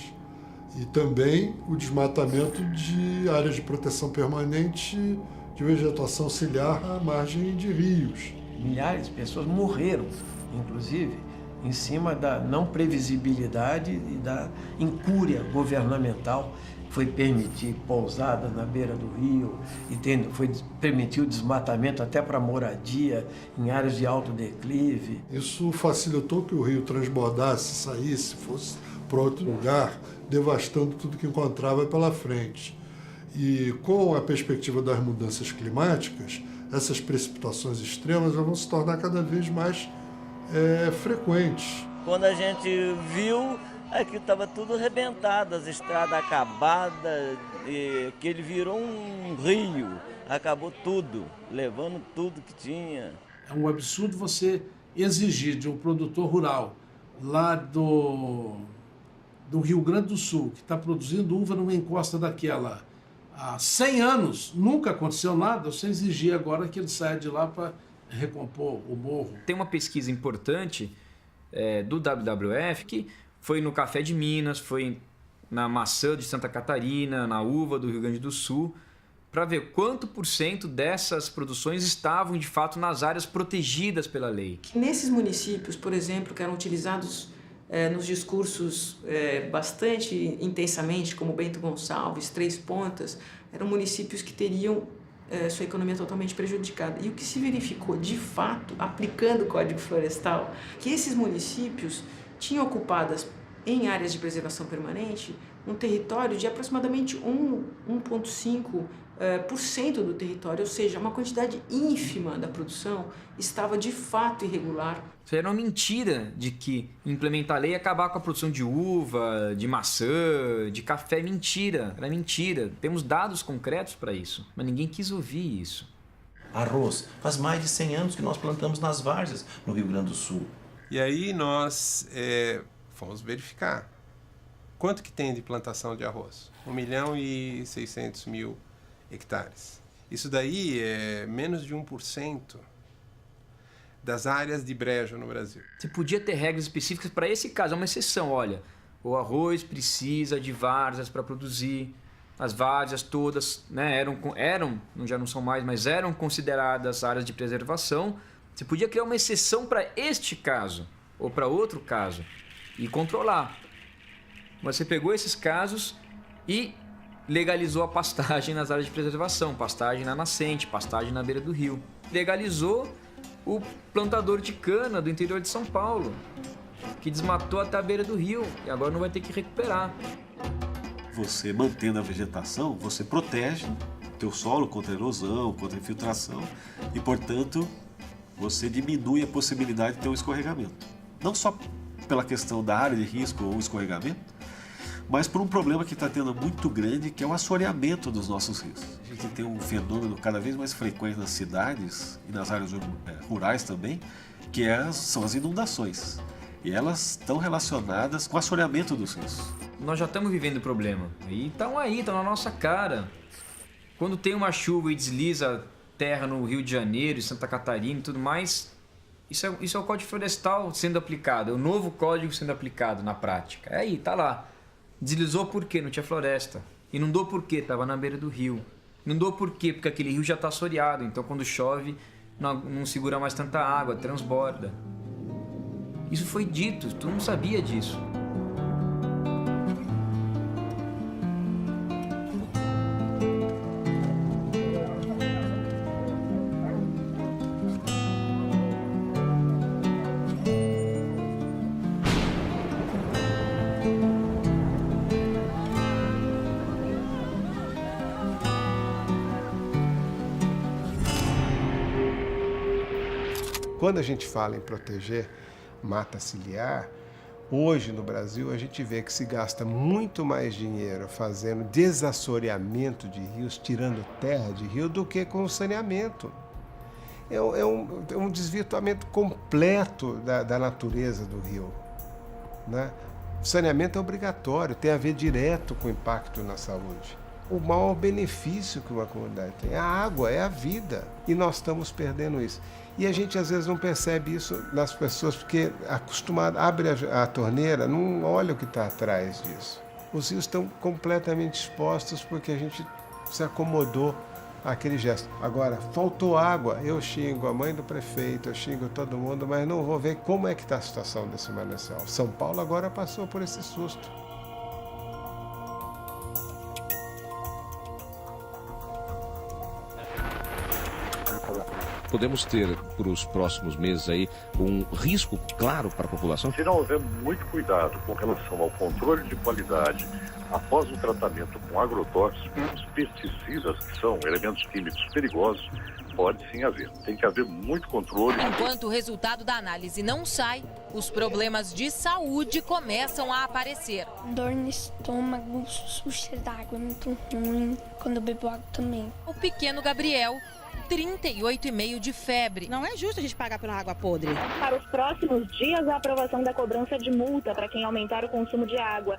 e também o desmatamento de áreas de proteção permanente de vegetação ciliar à margem de rios. Milhares de pessoas morreram, inclusive, em cima da não previsibilidade e da incúria governamental. Foi permitir pousada na beira do rio e permitiu o desmatamento até para moradia em áreas de alto declive. Isso facilitou que o rio transbordasse, saísse, fosse para outro lugar, devastando tudo que encontrava pela frente. E com a perspectiva das mudanças climáticas, essas precipitações extremas vão se tornar cada vez mais frequentes. Quando a gente viu, aqui estava tudo arrebentado, as estradas acabadas, e que ele virou um rio, acabou tudo, levando tudo que tinha. É um absurdo você exigir de um produtor rural lá do Rio Grande do Sul, que está produzindo uva numa encosta daquela há 100 anos, nunca aconteceu nada, você exigir agora que ele saia de lá para recompor o morro. Tem uma pesquisa importante do WWF que foi no café de Minas, foi na maçã de Santa Catarina, na uva do Rio Grande do Sul, para ver quanto % dessas produções estavam de fato nas áreas protegidas pela lei. Nesses municípios, por exemplo, que eram utilizados nos discursos bastante intensamente, como Bento Gonçalves, Três Pontas, eram municípios que teriam sua economia totalmente prejudicada. E o que se verificou, de fato, aplicando o Código Florestal, que esses municípios tinham ocupadas em áreas de preservação permanente um território de aproximadamente 1,5% do território, ou seja, uma quantidade ínfima da produção estava de fato irregular. Isso era uma mentira de que implementar a lei ia acabar com a produção de uva, de maçã, de café. Mentira, era mentira. Temos dados concretos para isso, mas ninguém quis ouvir isso. Arroz. Faz mais de 100 anos que nós plantamos nas várzeas no Rio Grande do Sul. E aí nós fomos verificar quanto que tem de plantação de arroz. 1.600.000 hectares. Isso daí é menos de 1% das áreas de brejo no Brasil. Você podia ter regras específicas para esse caso, é uma exceção. Olha, o arroz precisa de várzeas para produzir. As várzeas todas, né, já não são mais, mas eram consideradas áreas de preservação. Você podia criar uma exceção para este caso ou para outro caso e controlar. Mas você pegou esses casos e legalizou a pastagem nas áreas de preservação, pastagem na nascente, pastagem na beira do rio. Legalizou o plantador de cana do interior de São Paulo, que desmatou até a beira do rio e agora não vai ter que recuperar. Você mantendo a vegetação, você protege o teu solo contra erosão, contra infiltração e, portanto, você diminui a possibilidade de ter um escorregamento. Não só pela questão da área de risco ou escorregamento, mas por um problema que está tendo muito grande, que é o assoreamento dos nossos rios. A gente tem um fenômeno cada vez mais frequente nas cidades e nas áreas rurais também, que são as inundações. E elas estão relacionadas com o assoreamento dos rios. Nós já estamos vivendo o problema. E estão na nossa cara. Quando tem uma chuva e desliza terra no Rio de Janeiro, Santa Catarina e tudo mais, isso é o Código Florestal sendo aplicado, é o novo código sendo aplicado na prática. É aí, tá lá. Deslizou por quê? Não tinha floresta. Inundou por quê? Estava na beira do rio. Inundou por quê? Porque aquele rio já está assoreado, então quando chove não segura mais tanta água, transborda. Isso foi dito, tu não sabia disso. Quando a gente fala em proteger mata ciliar, hoje no Brasil a gente vê que se gasta muito mais dinheiro fazendo desassoreamento de rios, tirando terra de rio, do que com o saneamento. É um desvirtuamento completo da natureza do rio, né? O saneamento é obrigatório, tem a ver direto com o impacto na saúde. O maior benefício que uma comunidade tem é a água, é a vida. E nós estamos perdendo isso. E a gente às vezes não percebe isso nas pessoas, porque acostumado, abre a torneira, não olha o que está atrás disso. Os rios estão completamente expostos porque a gente se acomodou àquele gesto. Agora, faltou água, eu xingo a mãe do prefeito, eu xingo todo mundo, mas não vou ver como é que está a situação desse manancial. São Paulo agora passou por esse susto. Podemos ter, para os próximos meses, aí, um risco claro para a população? Se não houver muito cuidado com relação ao controle de qualidade após o tratamento com agrotóxicos, pesticidas, que são elementos químicos perigosos, pode sim haver. Tem que haver muito controle. Enquanto o resultado da análise não sai, os problemas de saúde começam a aparecer. Dor no estômago, o cheiro da água é muito ruim, quando eu bebo água também. O pequeno Gabriel 38,5 de febre. Não é justo a gente pagar por uma água podre. Para os próximos dias, a aprovação da cobrança de multa para quem aumentar o consumo de água.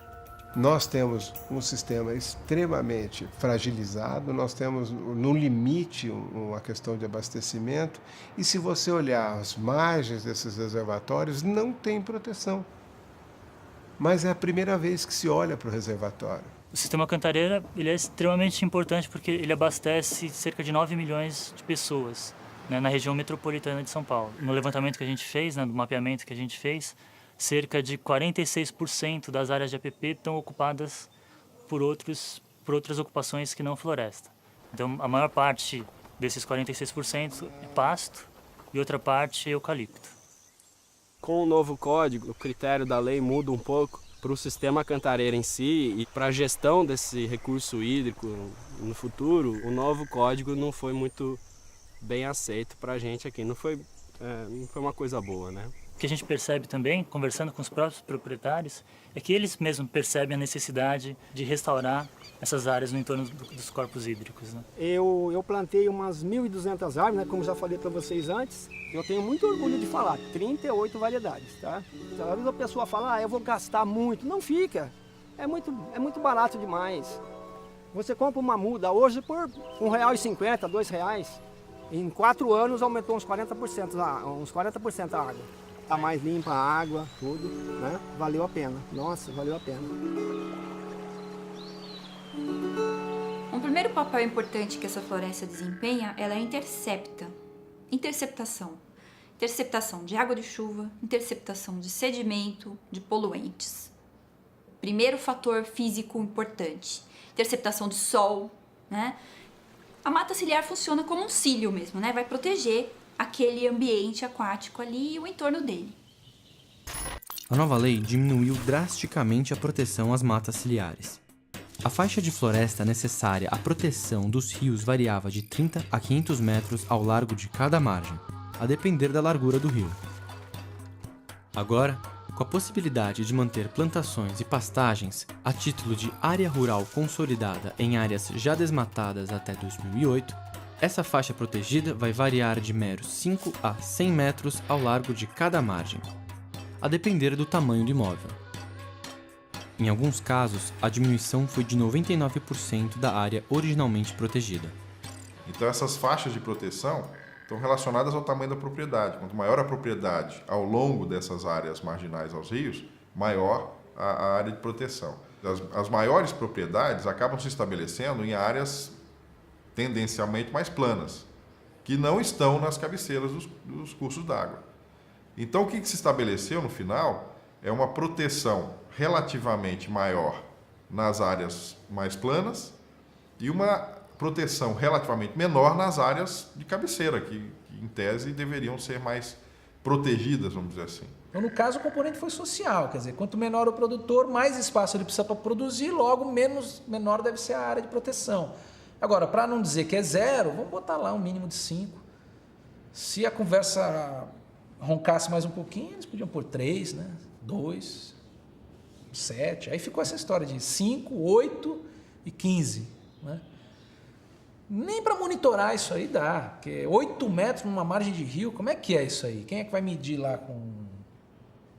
Nós temos um sistema extremamente fragilizado, nós temos no limite uma questão de abastecimento, e se você olhar as margens desses reservatórios, não tem proteção. Mas é a primeira vez que se olha para o reservatório. O sistema Cantareira ele é extremamente importante porque ele abastece cerca de 9 milhões de pessoas, né, na região metropolitana de São Paulo. No levantamento que a gente fez, né, no mapeamento que a gente fez, cerca de 46% das áreas de APP estão ocupadas por outras ocupações que não floresta. Então, a maior parte desses 46% é pasto e outra parte é eucalipto. Com o novo código, o critério da lei muda um pouco para o sistema Cantareira em si e para a gestão desse recurso hídrico no futuro. O novo código não foi muito bem aceito para a gente aqui, não foi uma coisa boa, né? O que a gente percebe também, conversando com os próprios proprietários, é que eles mesmos percebem a necessidade de restaurar essas áreas no entorno dos corpos hídricos. Né? Eu plantei umas 1.200 árvores, né, como já falei para vocês antes. Eu tenho muito orgulho de falar, 38 variedades. Tá? Às vezes a pessoa fala, eu vou gastar muito. Não fica, é muito barato demais. Você compra uma muda hoje por R$1,50, R$2. Em 4 anos aumentou uns 40% a água. Tá mais limpa a água, tudo, né? Valeu a pena. Nossa, valeu a pena. Um primeiro papel importante que essa floresta desempenha, ela é interceptação. Interceptação de água de chuva, interceptação de sedimento, de poluentes. Primeiro fator físico importante. Interceptação de sol, né? A mata ciliar funciona como um cílio mesmo, né? Vai proteger aquele ambiente aquático ali e o entorno dele. A nova lei diminuiu drasticamente a proteção às matas ciliares. A faixa de floresta necessária à proteção dos rios variava de 30 a 500 metros ao largo de cada margem, a depender da largura do rio. Agora, com a possibilidade de manter plantações e pastagens a título de área rural consolidada em áreas já desmatadas até 2008, essa faixa protegida vai variar de meros 5 a 100 metros ao largo de cada margem, a depender do tamanho do imóvel. Em alguns casos, a diminuição foi de 99% da área originalmente protegida. Então essas faixas de proteção estão relacionadas ao tamanho da propriedade. Quanto maior a propriedade ao longo dessas áreas marginais aos rios, maior a área de proteção. As maiores propriedades acabam se estabelecendo em áreas tendencialmente mais planas, que não estão nas cabeceiras dos cursos d'água. Então, o que se estabeleceu no final é uma proteção relativamente maior nas áreas mais planas e uma proteção relativamente menor nas áreas de cabeceira, que em tese deveriam ser mais protegidas, vamos dizer assim. Então, no caso, o componente foi social, quer dizer, quanto menor o produtor, mais espaço ele precisa para produzir, logo menor deve ser a área de proteção. Agora, para não dizer que é 0, vamos botar lá um mínimo de 5. Se a conversa roncasse mais um pouquinho, eles podiam pôr 3, né? 2, 7. Aí ficou essa história de 5, 8 e 15. Né? Nem para monitorar isso aí dá, porque 8 metros numa margem de rio, como é que é isso aí? Quem é que vai medir lá com...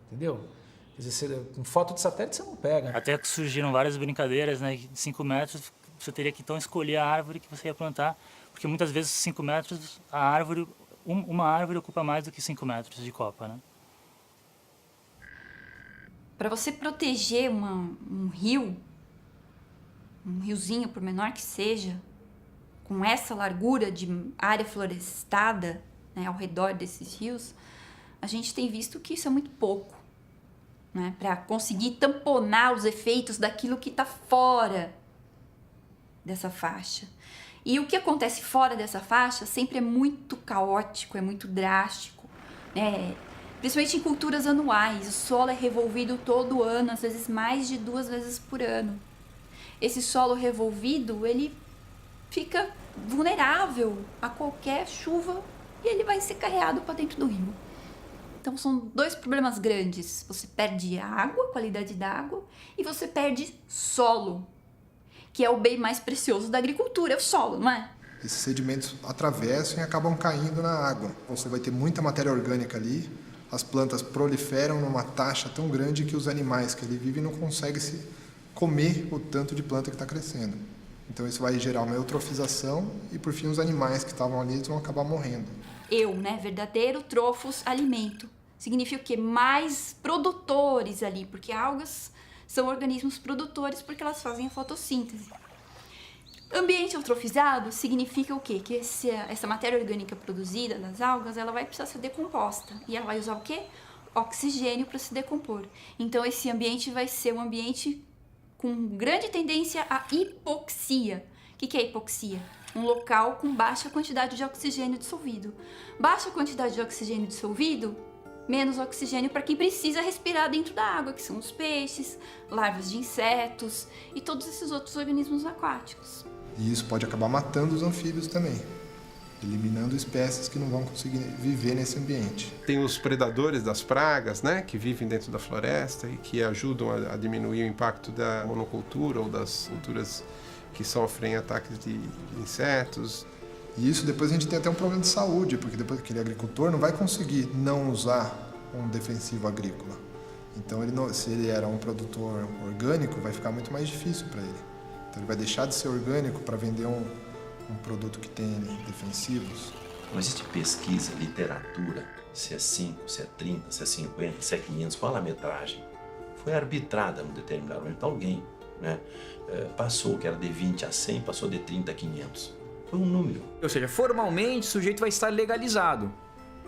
Entendeu? Quer dizer, com foto de satélite você não pega. Até que surgiram várias brincadeiras, né? 5 metros... Você teria que então escolher a árvore que você ia plantar, porque muitas vezes 5 metros, uma árvore ocupa mais do que 5 metros de copa, né? Para você proteger um riozinho, por menor que seja, com essa largura de área florestada, né, ao redor desses rios, a gente tem visto que isso é muito pouco, né, para conseguir tamponar os efeitos daquilo que está fora dessa faixa. E o que acontece fora dessa faixa sempre é muito caótico, é muito drástico, né? Principalmente em culturas anuais. O solo é revolvido todo ano, às vezes mais de 2 vezes por ano. Esse solo revolvido, ele fica vulnerável a qualquer chuva e ele vai ser carreado para dentro do rio. Então são 2 problemas grandes. Você perde água, qualidade da água, e você perde solo, que é o bem mais precioso da agricultura, é o solo, não é? esses sedimentos atravessam e acabam caindo na água. Você vai ter muita matéria orgânica ali, as plantas proliferam numa taxa tão grande que os animais que ali vivem não conseguem se comer o tanto de planta que está crescendo. Então isso vai gerar uma eutrofização e, por fim, os animais que estavam ali vão acabar morrendo. Verdadeiro trofos alimento. Significa o quê? Mais produtores ali, porque algas são organismos produtores porque elas fazem a fotossíntese. Ambiente eutrofizado significa o quê? Que essa matéria orgânica produzida das algas, ela vai precisar ser decomposta. E ela vai usar o quê? Oxigênio para se decompor. Então esse ambiente vai ser um ambiente com grande tendência à hipoxia. O que é hipoxia? Um local com baixa quantidade de oxigênio dissolvido. Baixa quantidade de oxigênio dissolvido, menos oxigênio para quem precisa respirar dentro da água, que são os peixes, larvas de insetos e todos esses outros organismos aquáticos. E isso pode acabar matando os anfíbios também, eliminando espécies que não vão conseguir viver nesse ambiente. Tem os predadores das pragas, né, que vivem dentro da floresta e que ajudam a diminuir o impacto da monocultura ou das culturas que sofrem ataques de insetos. E isso depois a gente tem até um problema de saúde, porque depois aquele agricultor não vai conseguir não usar um defensivo agrícola. Então, se ele era um produtor orgânico, vai ficar muito mais difícil para ele. Então, ele vai deixar de ser orgânico para vender um produto que tem defensivos. Não existe pesquisa, literatura, se é 5, se é 30, se é 50, se é 500, qual a metragem? Foi arbitrada num determinado momento. Alguém, né, passou, que era de 20 a 100, passou de 30 a 500. Foi um número. Ou seja, formalmente o sujeito vai estar legalizado.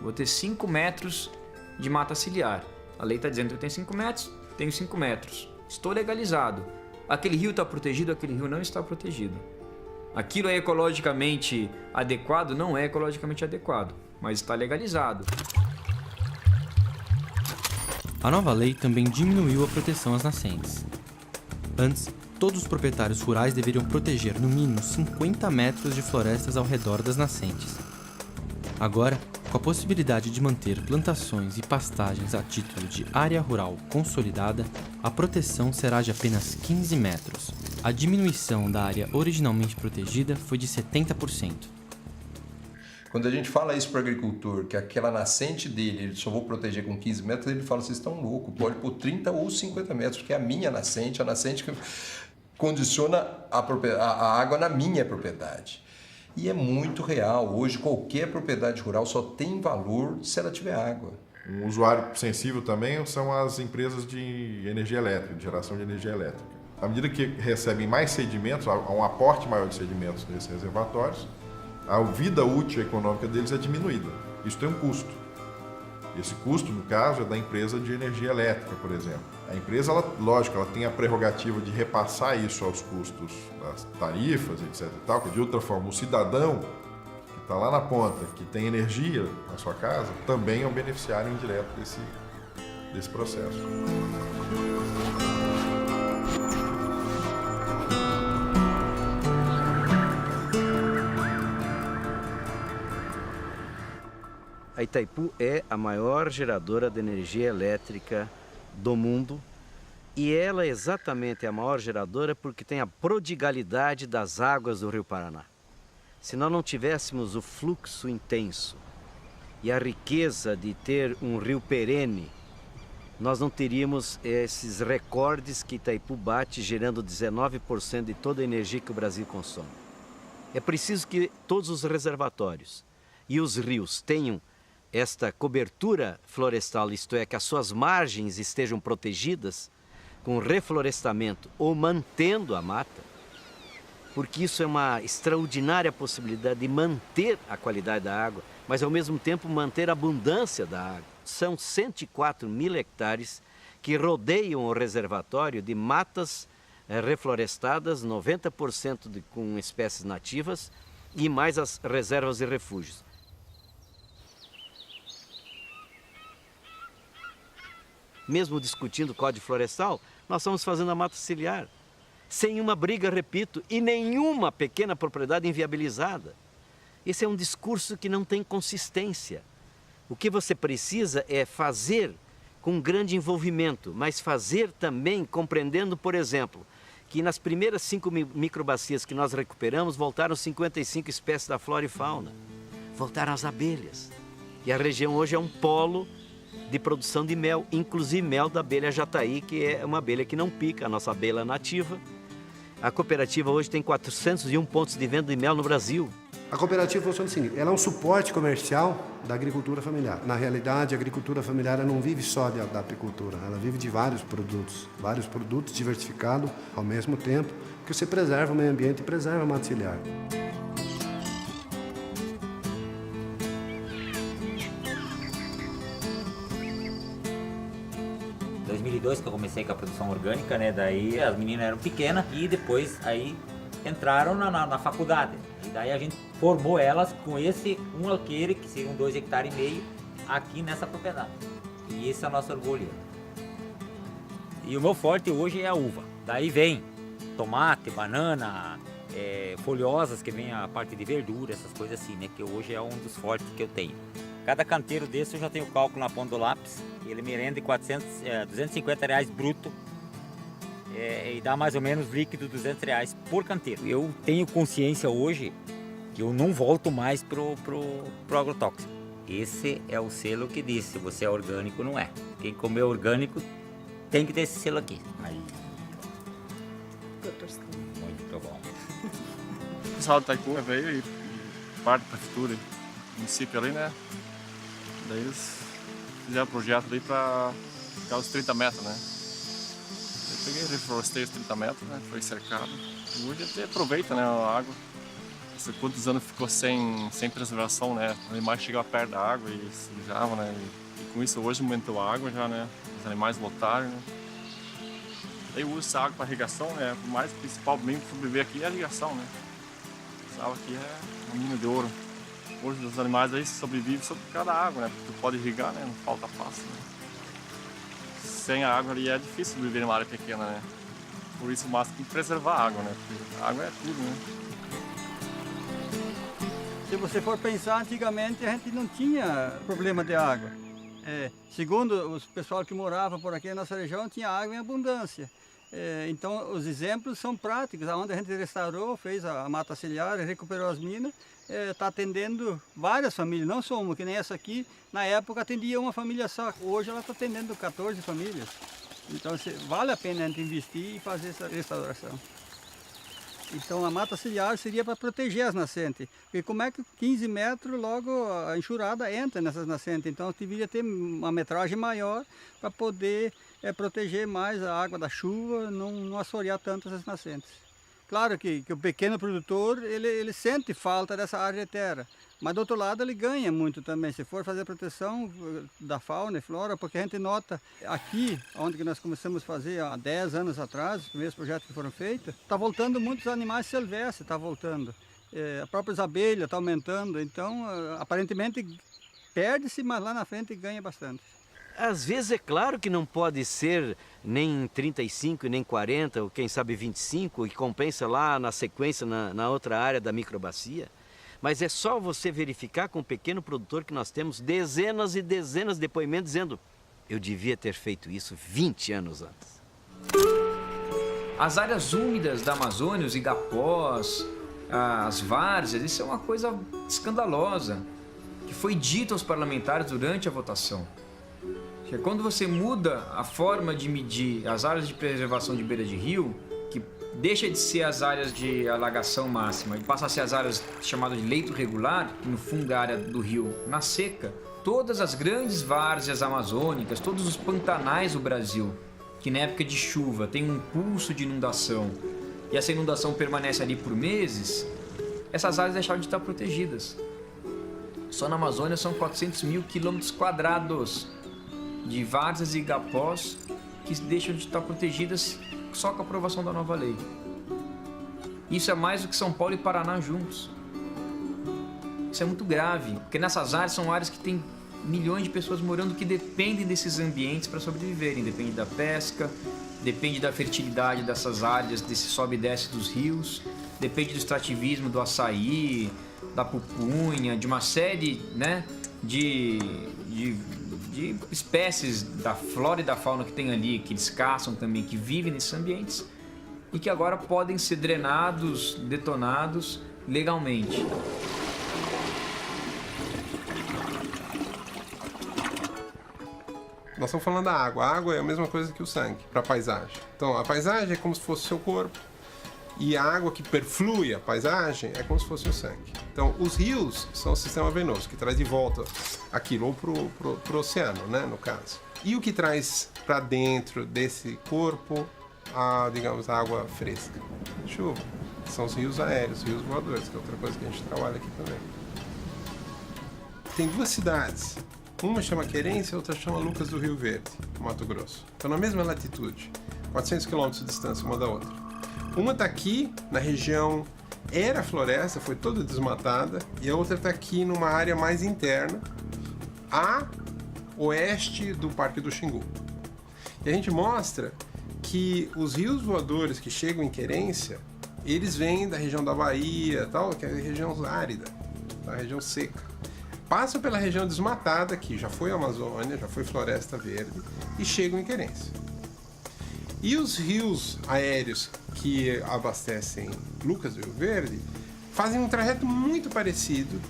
Vou ter 5 metros de mata ciliar. A lei está dizendo que eu tenho 5 metros, tenho 5 metros. Estou legalizado. Aquele rio está protegido, aquele rio não está protegido. Aquilo é ecologicamente adequado? Não é ecologicamente adequado, mas está legalizado. A nova lei também diminuiu a proteção às nascentes. Antes, todos os proprietários rurais deveriam proteger no mínimo 50 metros de florestas ao redor das nascentes. Agora, com a possibilidade de manter plantações e pastagens a título de área rural consolidada, a proteção será de apenas 15 metros. A diminuição da área originalmente protegida foi de 70%. Quando a gente fala isso para o agricultor, que aquela nascente dele, ele só vou proteger com 15 metros, ele fala, vocês estão loucos, pode pôr 30 ou 50 metros, porque é a minha nascente, a nascente que condiciona a água na minha propriedade. E é muito real. Hoje, qualquer propriedade rural só tem valor se ela tiver água. Um usuário sensível também são as empresas de energia elétrica, de geração de energia elétrica. À medida que recebem mais sedimentos, há um aporte maior de sedimentos nesses reservatórios, a vida útil econômica deles é diminuída. Isso tem um custo. Esse custo, no caso, é da empresa de energia elétrica, por exemplo. A empresa, lógico, ela tem a prerrogativa de repassar isso aos custos das tarifas, etc. e tal, que de outra forma, o cidadão que está lá na ponta, que tem energia na sua casa, também é um beneficiário indireto desse processo. A Itaipu é a maior geradora de energia elétrica do mundo e ela é exatamente a maior geradora porque tem a prodigalidade das águas do Rio Paraná. Se nós não tivéssemos o fluxo intenso e a riqueza de ter um rio perene, nós não teríamos esses recordes que Itaipu bate, gerando 19% de toda a energia que o Brasil consome. É preciso que todos os reservatórios e os rios tenham esta cobertura florestal, isto é, que as suas margens estejam protegidas com reflorestamento ou mantendo a mata, porque isso é uma extraordinária possibilidade de manter a qualidade da água, mas ao mesmo tempo manter a abundância da água. São 104 mil hectares que rodeiam o reservatório de matas reflorestadas, 90% com espécies nativas e mais as reservas e refúgios. Mesmo discutindo o Código Florestal, nós estamos fazendo a mata ciliar, sem uma briga, repito, e nenhuma pequena propriedade inviabilizada. Esse é um discurso que não tem consistência. O que você precisa é fazer com grande envolvimento, mas fazer também compreendendo, por exemplo, que nas primeiras 5 microbacias que nós recuperamos, voltaram 55 espécies da flora e fauna. Voltaram as abelhas. E a região hoje é um polo de produção de mel, inclusive mel da abelha jataí, que é uma abelha que não pica, a nossa abelha nativa. A cooperativa hoje tem 401 pontos de venda de mel no Brasil. A cooperativa funciona o seguinte, ela é um suporte comercial da agricultura familiar. Na realidade, a agricultura familiar ela não vive só da apicultura, ela vive de vários produtos diversificados ao mesmo tempo, que você preserva o meio ambiente e preserva a mata ciliar. Em 2002 que eu comecei com a produção orgânica, né? Daí as meninas eram pequenas e depois aí entraram na faculdade. E daí a gente formou elas com esse um alqueire, que seriam 2,5 hectares, aqui nessa propriedade. E esse é o nosso orgulho. E o meu forte hoje é a uva. Daí vem tomate, banana, folhosas, que vem a parte de verdura, essas coisas assim, né? Que hoje é um dos fortes que eu tenho. Cada canteiro desse eu já tenho cálculo na ponta do lápis. Ele me rende R$250 bruto. E dá mais ou menos líquido R$200 por canteiro. Eu tenho consciência hoje que eu não volto mais pro agrotóxico. Esse é o selo que diz se você é orgânico ou não é. Quem comer orgânico tem que ter esse selo aqui. Aí. Muito bom. O pessoal do Itaipu veio e parte da prefeitura, município ali, né? Daí eles fizeram o projeto ali para ficar os 30 metros, né? Eu peguei, reflorestei os 30 metros, né? Foi cercado. E hoje até aproveita, né, a água. Há quantos anos ficou sem preservação, né? Os animais chegavam perto da água e se lijavam, né? E com isso hoje aumentou a água já, né? Os animais lotaram, né? Daí eu uso essa água para irrigação, né? O mais principal para mim sobreviver aqui é a irrigação, né? Essa água aqui é uma mina de ouro. Hoje os animais aí sobrevivem só por causa da água, né? Porque tu pode irrigar, né? Não falta pasto, né? Sem a água ali é difícil viver numa área pequena, né? Por isso o máximo tem que preservar a água, né? Porque a água é tudo, né? Se você for pensar, antigamente a gente não tinha problema de água. Segundo os pessoal que morava por aqui na nossa região, tinha água em abundância. Então os exemplos são práticos, onde a gente restaurou, fez a mata ciliar, recuperou as minas, está atendendo várias famílias, não só uma, que nem essa aqui, na época atendia uma família só, hoje ela está atendendo 14 famílias. Então vale a pena a gente investir e fazer essa restauração. Então a mata ciliar seria para proteger as nascentes, porque como é que 15 metros logo a enxurrada entra nessas nascentes, então deveria ter uma metragem maior para poder proteger mais a água da chuva, não assorear tanto essas nascentes. Claro que o pequeno produtor ele sente falta dessa área de terra, mas do outro lado ele ganha muito também, se for fazer a proteção da fauna e flora, porque a gente nota aqui, onde nós começamos a fazer há 10 anos atrás, os primeiros projetos que foram feitos, está voltando muitos animais silvestres, está voltando. A própria abelha está aumentando, então aparentemente perde-se, mas lá na frente ganha bastante. Às vezes é claro que não pode ser nem 35, nem 40, ou quem sabe 25, e compensa lá na sequência, na outra área da microbacia. Mas é só você verificar com o pequeno produtor que nós temos dezenas e dezenas de depoimentos dizendo: eu devia ter feito isso 20 anos antes. As áreas úmidas da Amazônia, os igapós, as várzeas, isso é uma coisa escandalosa, que foi dito aos parlamentares durante a votação. Que quando você muda a forma de medir as áreas de preservação de beira de rio, que deixa de ser as áreas de alagação máxima e passa a ser as áreas chamadas de leito regular, que no fundo é a área do rio na seca, todas as grandes várzeas amazônicas, todos os pantanais do Brasil, que na época de chuva tem um impulso de inundação e essa inundação permanece ali por meses, essas áreas deixaram de estar protegidas. Só na Amazônia são 400 mil quilômetros quadrados de várzeas e igapós que deixam de estar protegidas só com a aprovação da nova lei. Isso é mais do que São Paulo e Paraná juntos. Isso é muito grave, porque nessas áreas são áreas que tem milhões de pessoas morando que dependem desses ambientes para sobreviverem. Depende da pesca, depende da fertilidade dessas áreas, desse sobe e desce dos rios, depende do extrativismo do açaí, da pupunha, de uma série, né, de espécies da flora e da fauna que tem ali, que eles caçam também, que vivem nesses ambientes. e que agora podem ser drenados, detonados legalmente. Nós estamos falando da água. A água é a mesma coisa que o sangue para a paisagem. Então, a paisagem é como se fosse o seu corpo e a água que perflui a paisagem é como se fosse o sangue. Então, os rios são o sistema venoso que traz de volta aquilo ou pro oceano, né, no caso. E o que traz para dentro desse corpo digamos, a água fresca? Chuva. São os rios aéreos, rios voadores, que é outra coisa que a gente trabalha aqui também. Tem duas cidades. Uma chama Querência, a outra chama Lucas do Rio Verde, no Mato Grosso. Estão na mesma latitude, 400 quilômetros de distância uma da outra. Uma está aqui, na região, era floresta, foi toda desmatada, e a outra está aqui numa área mais interna, a oeste do Parque do Xingu. E a gente mostra que os rios voadores que chegam em Querência, eles vêm da região da Bahia, tal, que é a região árida, a região seca. Passam pela região desmatada, que já foi Amazônia, já foi Floresta Verde, e chegam em Querência. E os rios aéreos que abastecem Lucas do Rio Verde fazem um trajeto muito parecido,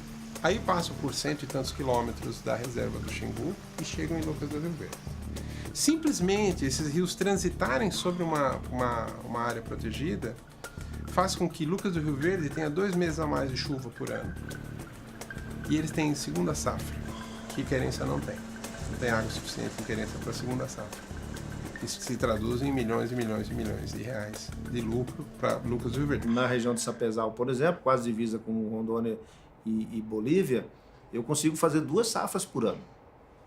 aí passam por 100 e tantos quilômetros da reserva do Xingu e chegam em Lucas do Rio Verde. Simplesmente esses rios transitarem sobre uma área protegida faz com que Lucas do Rio Verde tenha 2 meses a mais de chuva por ano. E eles têm segunda safra, que Querência não tem. Não tem água suficiente em Querência para a segunda safra. Isso se traduz em milhões e milhões e milhões de reais de lucro para Lucas do Rio Verde. Na região de Sapezal, por exemplo, quase divisa com Rondônia e Bolívia, eu consigo fazer 2 safras por ano.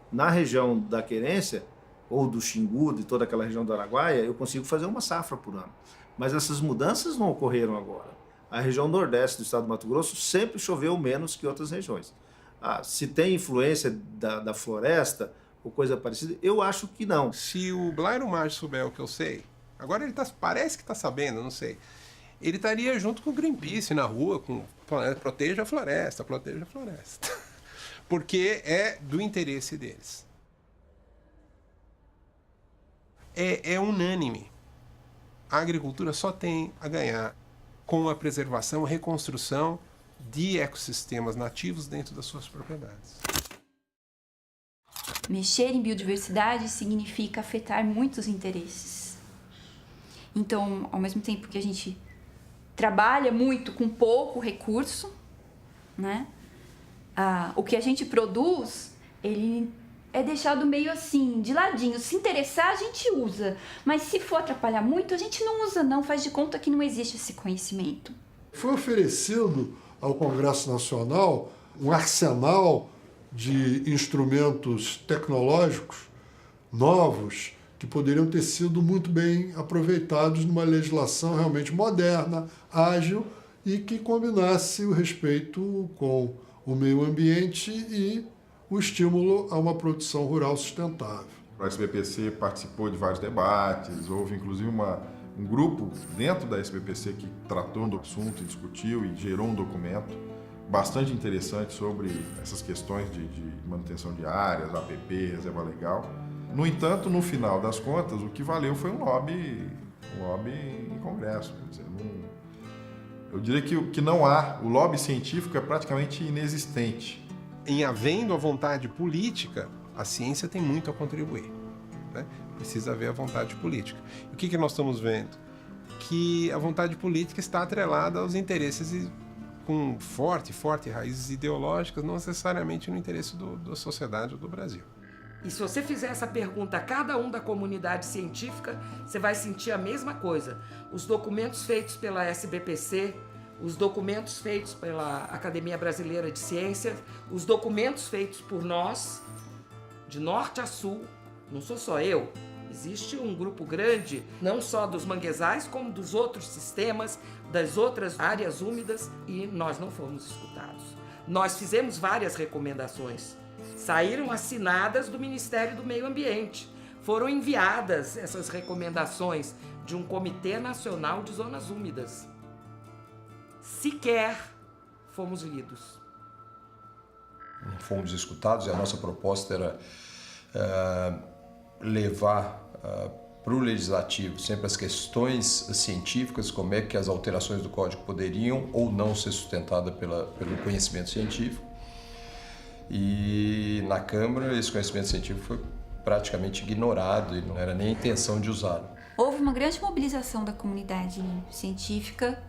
Na região da Querência, ou do Xingu, de toda aquela região do Araguaia, eu consigo fazer 1 safra por ano. Mas essas mudanças não ocorreram agora. A região nordeste do estado do Mato Grosso sempre choveu menos que outras regiões. Se tem influência da floresta ou coisa parecida, eu acho que não. Se o Blairo Maggi souber o que eu sei, agora ele parece que está sabendo, não sei, ele estaria junto com o Greenpeace na rua, com proteja a floresta, porque é do interesse deles. É unânime. A agricultura só tem a ganhar com a preservação e reconstrução de ecossistemas nativos dentro das suas propriedades. Mexer em biodiversidade significa afetar muitos interesses. Então, ao mesmo tempo que a gente trabalha muito com pouco recurso, né? O que a gente produz, ele é deixado meio assim, de ladinho. Se interessar, a gente usa. Mas se for atrapalhar muito, a gente não usa não. Faz de conta que não existe esse conhecimento. Foi oferecido ao Congresso Nacional um arsenal de instrumentos tecnológicos novos que poderiam ter sido muito bem aproveitados numa legislação realmente moderna, ágil e que combinasse o respeito com o meio ambiente e o estímulo a uma produção rural sustentável. O SBPC participou de vários debates, houve inclusive um grupo dentro da SBPC que tratou do assunto e discutiu e gerou um documento bastante interessante sobre essas questões de manutenção de áreas, APP, reserva legal. No entanto, no final das contas, o que valeu foi um lobby em congresso. Quer dizer, eu diria que não há, o lobby científico é praticamente inexistente. Em havendo a vontade política, a ciência tem muito a contribuir, né? Precisa haver a vontade política. E o que nós estamos vendo? Que a vontade política está atrelada aos interesses com forte raízes ideológicas, não necessariamente no interesse da sociedade ou do Brasil. E se você fizer essa pergunta a cada um da comunidade científica, você vai sentir a mesma coisa. Os documentos feitos pela SBPC, os documentos feitos pela Academia Brasileira de Ciências, os documentos feitos por nós, de norte a sul, não sou só eu, existe um grupo grande, não só dos manguezais, como dos outros sistemas, das outras áreas úmidas, e nós não fomos escutados. Nós fizemos várias recomendações, saíram assinadas do Ministério do Meio Ambiente, foram enviadas essas recomendações de um Comitê Nacional de Zonas Úmidas. Sequer fomos lidos. Não fomos escutados e a nossa proposta era levar para o legislativo sempre as questões científicas, como é que as alterações do código poderiam ou não ser sustentadas pelo conhecimento científico. E na Câmara esse conhecimento científico foi praticamente ignorado e não era nem a intenção de usá-lo. Houve uma grande mobilização da comunidade científica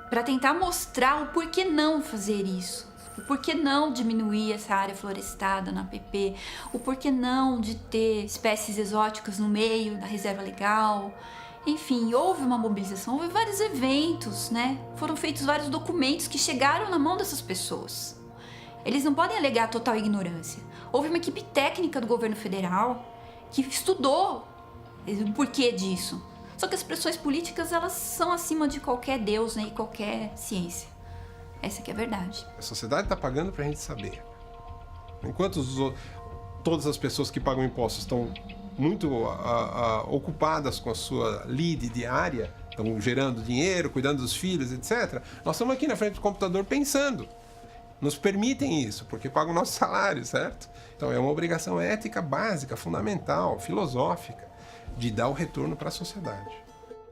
para tentar mostrar o porquê não fazer isso, o porquê não diminuir essa área florestada na APP, o porquê não de ter espécies exóticas no meio da reserva legal. Enfim, houve uma mobilização, houve vários eventos, né? Foram feitos vários documentos que chegaram na mão dessas pessoas. Eles não podem alegar total ignorância. Houve uma equipe técnica do governo federal que estudou o porquê disso. Só que as pressões políticas, elas são acima de qualquer Deus, né, e qualquer ciência. Essa que é a verdade. A sociedade está pagando para a gente saber. Enquanto todas as pessoas que pagam impostos estão muito ocupadas com a sua lide diária, estão gerando dinheiro, cuidando dos filhos, etc., nós estamos aqui na frente do computador pensando. Nos permitem isso, porque pagam o nosso salário, certo? Então é uma obrigação ética básica, fundamental, filosófica, de dar o retorno para a sociedade.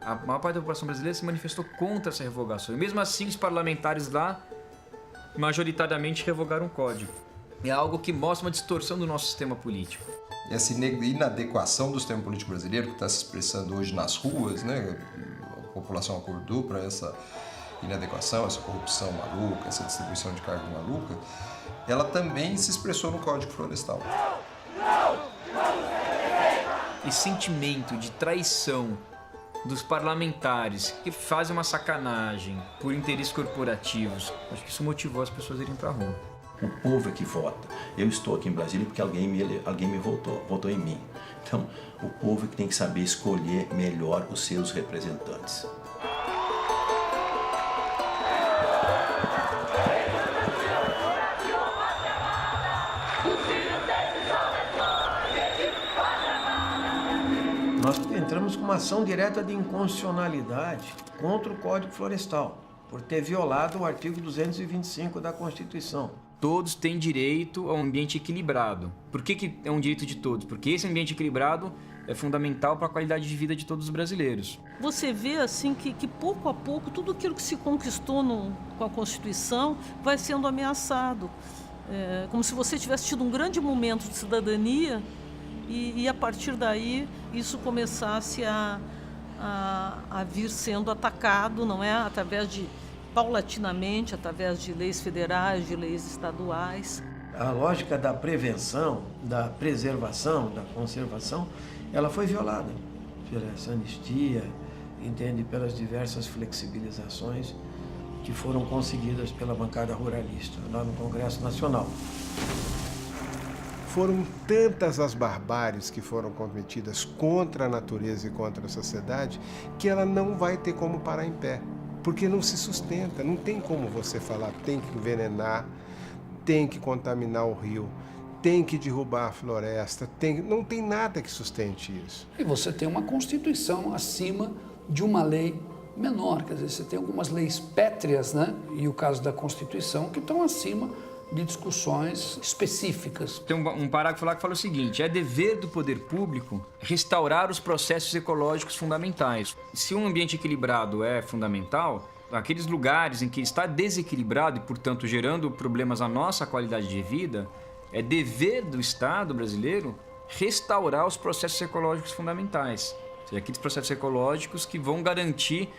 A maior parte da população brasileira se manifestou contra essa revogação. E mesmo assim, os parlamentares lá, majoritariamente, revogaram o código. É algo que mostra uma distorção do nosso sistema político. Essa inadequação do sistema político brasileiro, que está se expressando hoje nas ruas, né? A população acordou para essa inadequação, essa corrupção maluca, essa distribuição de cargos maluca, ela também se expressou no Código Florestal. Esse sentimento de traição dos parlamentares que fazem uma sacanagem por interesses corporativos, acho que isso motivou as pessoas a irem para a rua. O povo é que vota. Eu estou aqui em Brasília porque alguém me votou em mim. Então, o povo é que tem que saber escolher melhor os seus representantes. Nós entramos com uma ação direta de inconstitucionalidade contra o Código Florestal, por ter violado o artigo 225 da Constituição. Todos têm direito a um ambiente equilibrado. Por que é um direito de todos? Porque esse ambiente equilibrado é fundamental para a qualidade de vida de todos os brasileiros. Você vê assim que pouco a pouco tudo aquilo que se conquistou com a Constituição vai sendo ameaçado. É como se você tivesse tido um grande momento de cidadania e a partir daí isso começasse a vir sendo atacado, não é? Paulatinamente, através de leis federais, de leis estaduais. A lógica da prevenção, da preservação, da conservação, ela foi violada pela essa anistia, entende, pelas diversas flexibilizações que foram conseguidas pela bancada ruralista lá no Congresso Nacional. Foram tantas as barbáries que foram cometidas contra a natureza e contra a sociedade que ela não vai ter como parar em pé, porque não se sustenta, não tem como você falar tem que envenenar, tem que contaminar o rio, tem que derrubar a floresta, não tem nada que sustente isso. E você tem uma Constituição acima de uma lei menor, quer dizer, você tem algumas leis pétreas, né? E o caso da Constituição, que estão acima de discussões específicas. Tem um parágrafo lá que fala o seguinte: é dever do poder público restaurar os processos ecológicos fundamentais. Se um ambiente equilibrado é fundamental, aqueles lugares em que está desequilibrado e, portanto, gerando problemas à nossa qualidade de vida, é dever do Estado brasileiro restaurar os processos ecológicos fundamentais. Ou seja, aqueles processos ecológicos que vão garantir,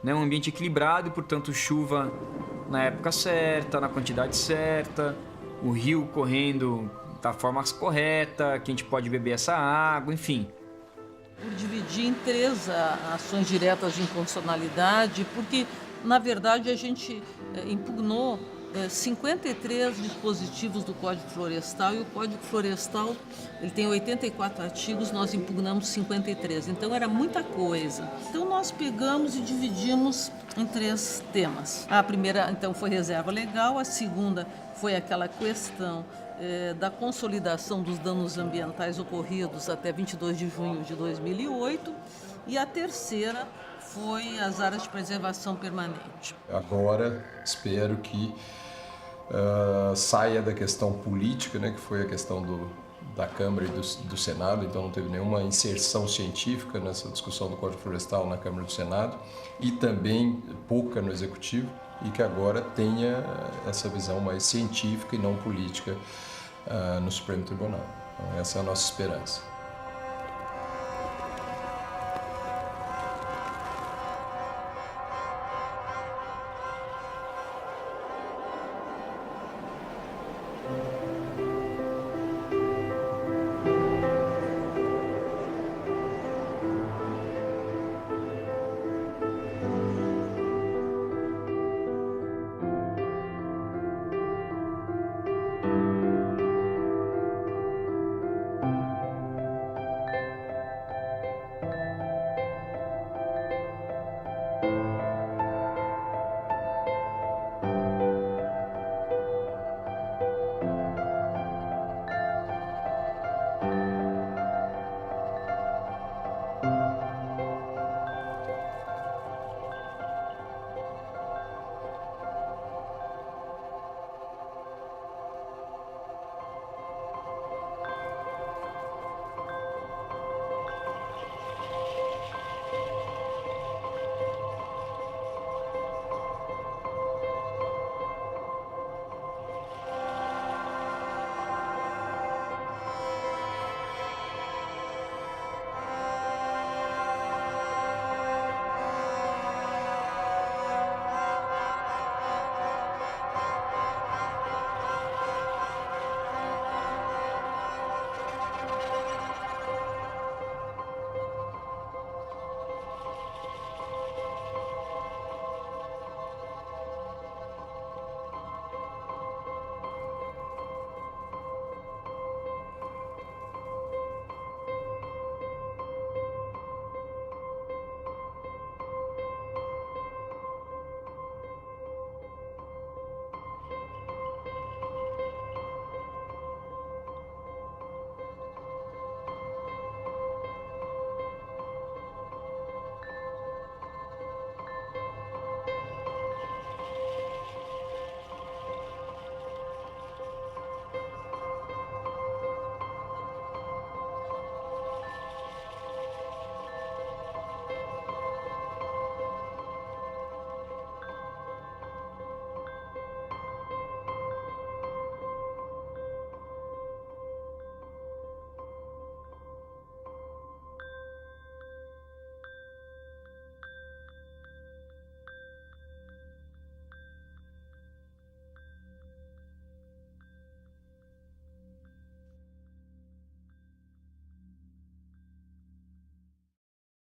né, um ambiente equilibrado e, portanto, chuva na época certa, na quantidade certa, o rio correndo da forma correta, que a gente pode beber essa água, enfim. Por dividir em 3 ações diretas de inconstitucionalidade, porque, na verdade, a gente impugnou 53 dispositivos do Código Florestal, e o Código Florestal ele tem 84 artigos, nós impugnamos 53, então era muita coisa. Então nós pegamos e dividimos em 3 temas. A primeira, então, foi reserva legal, a segunda foi aquela questão da consolidação dos danos ambientais ocorridos até 22 de junho de 2008, e a terceira foi as áreas de preservação permanente. Agora espero que saia da questão política, né, que foi a questão da Câmara e do Senado, então não teve nenhuma inserção científica nessa discussão do Código Florestal na Câmara e do Senado, e também pouca no Executivo, e que agora tenha essa visão mais científica e não política no Supremo Tribunal. Então, essa é a nossa esperança.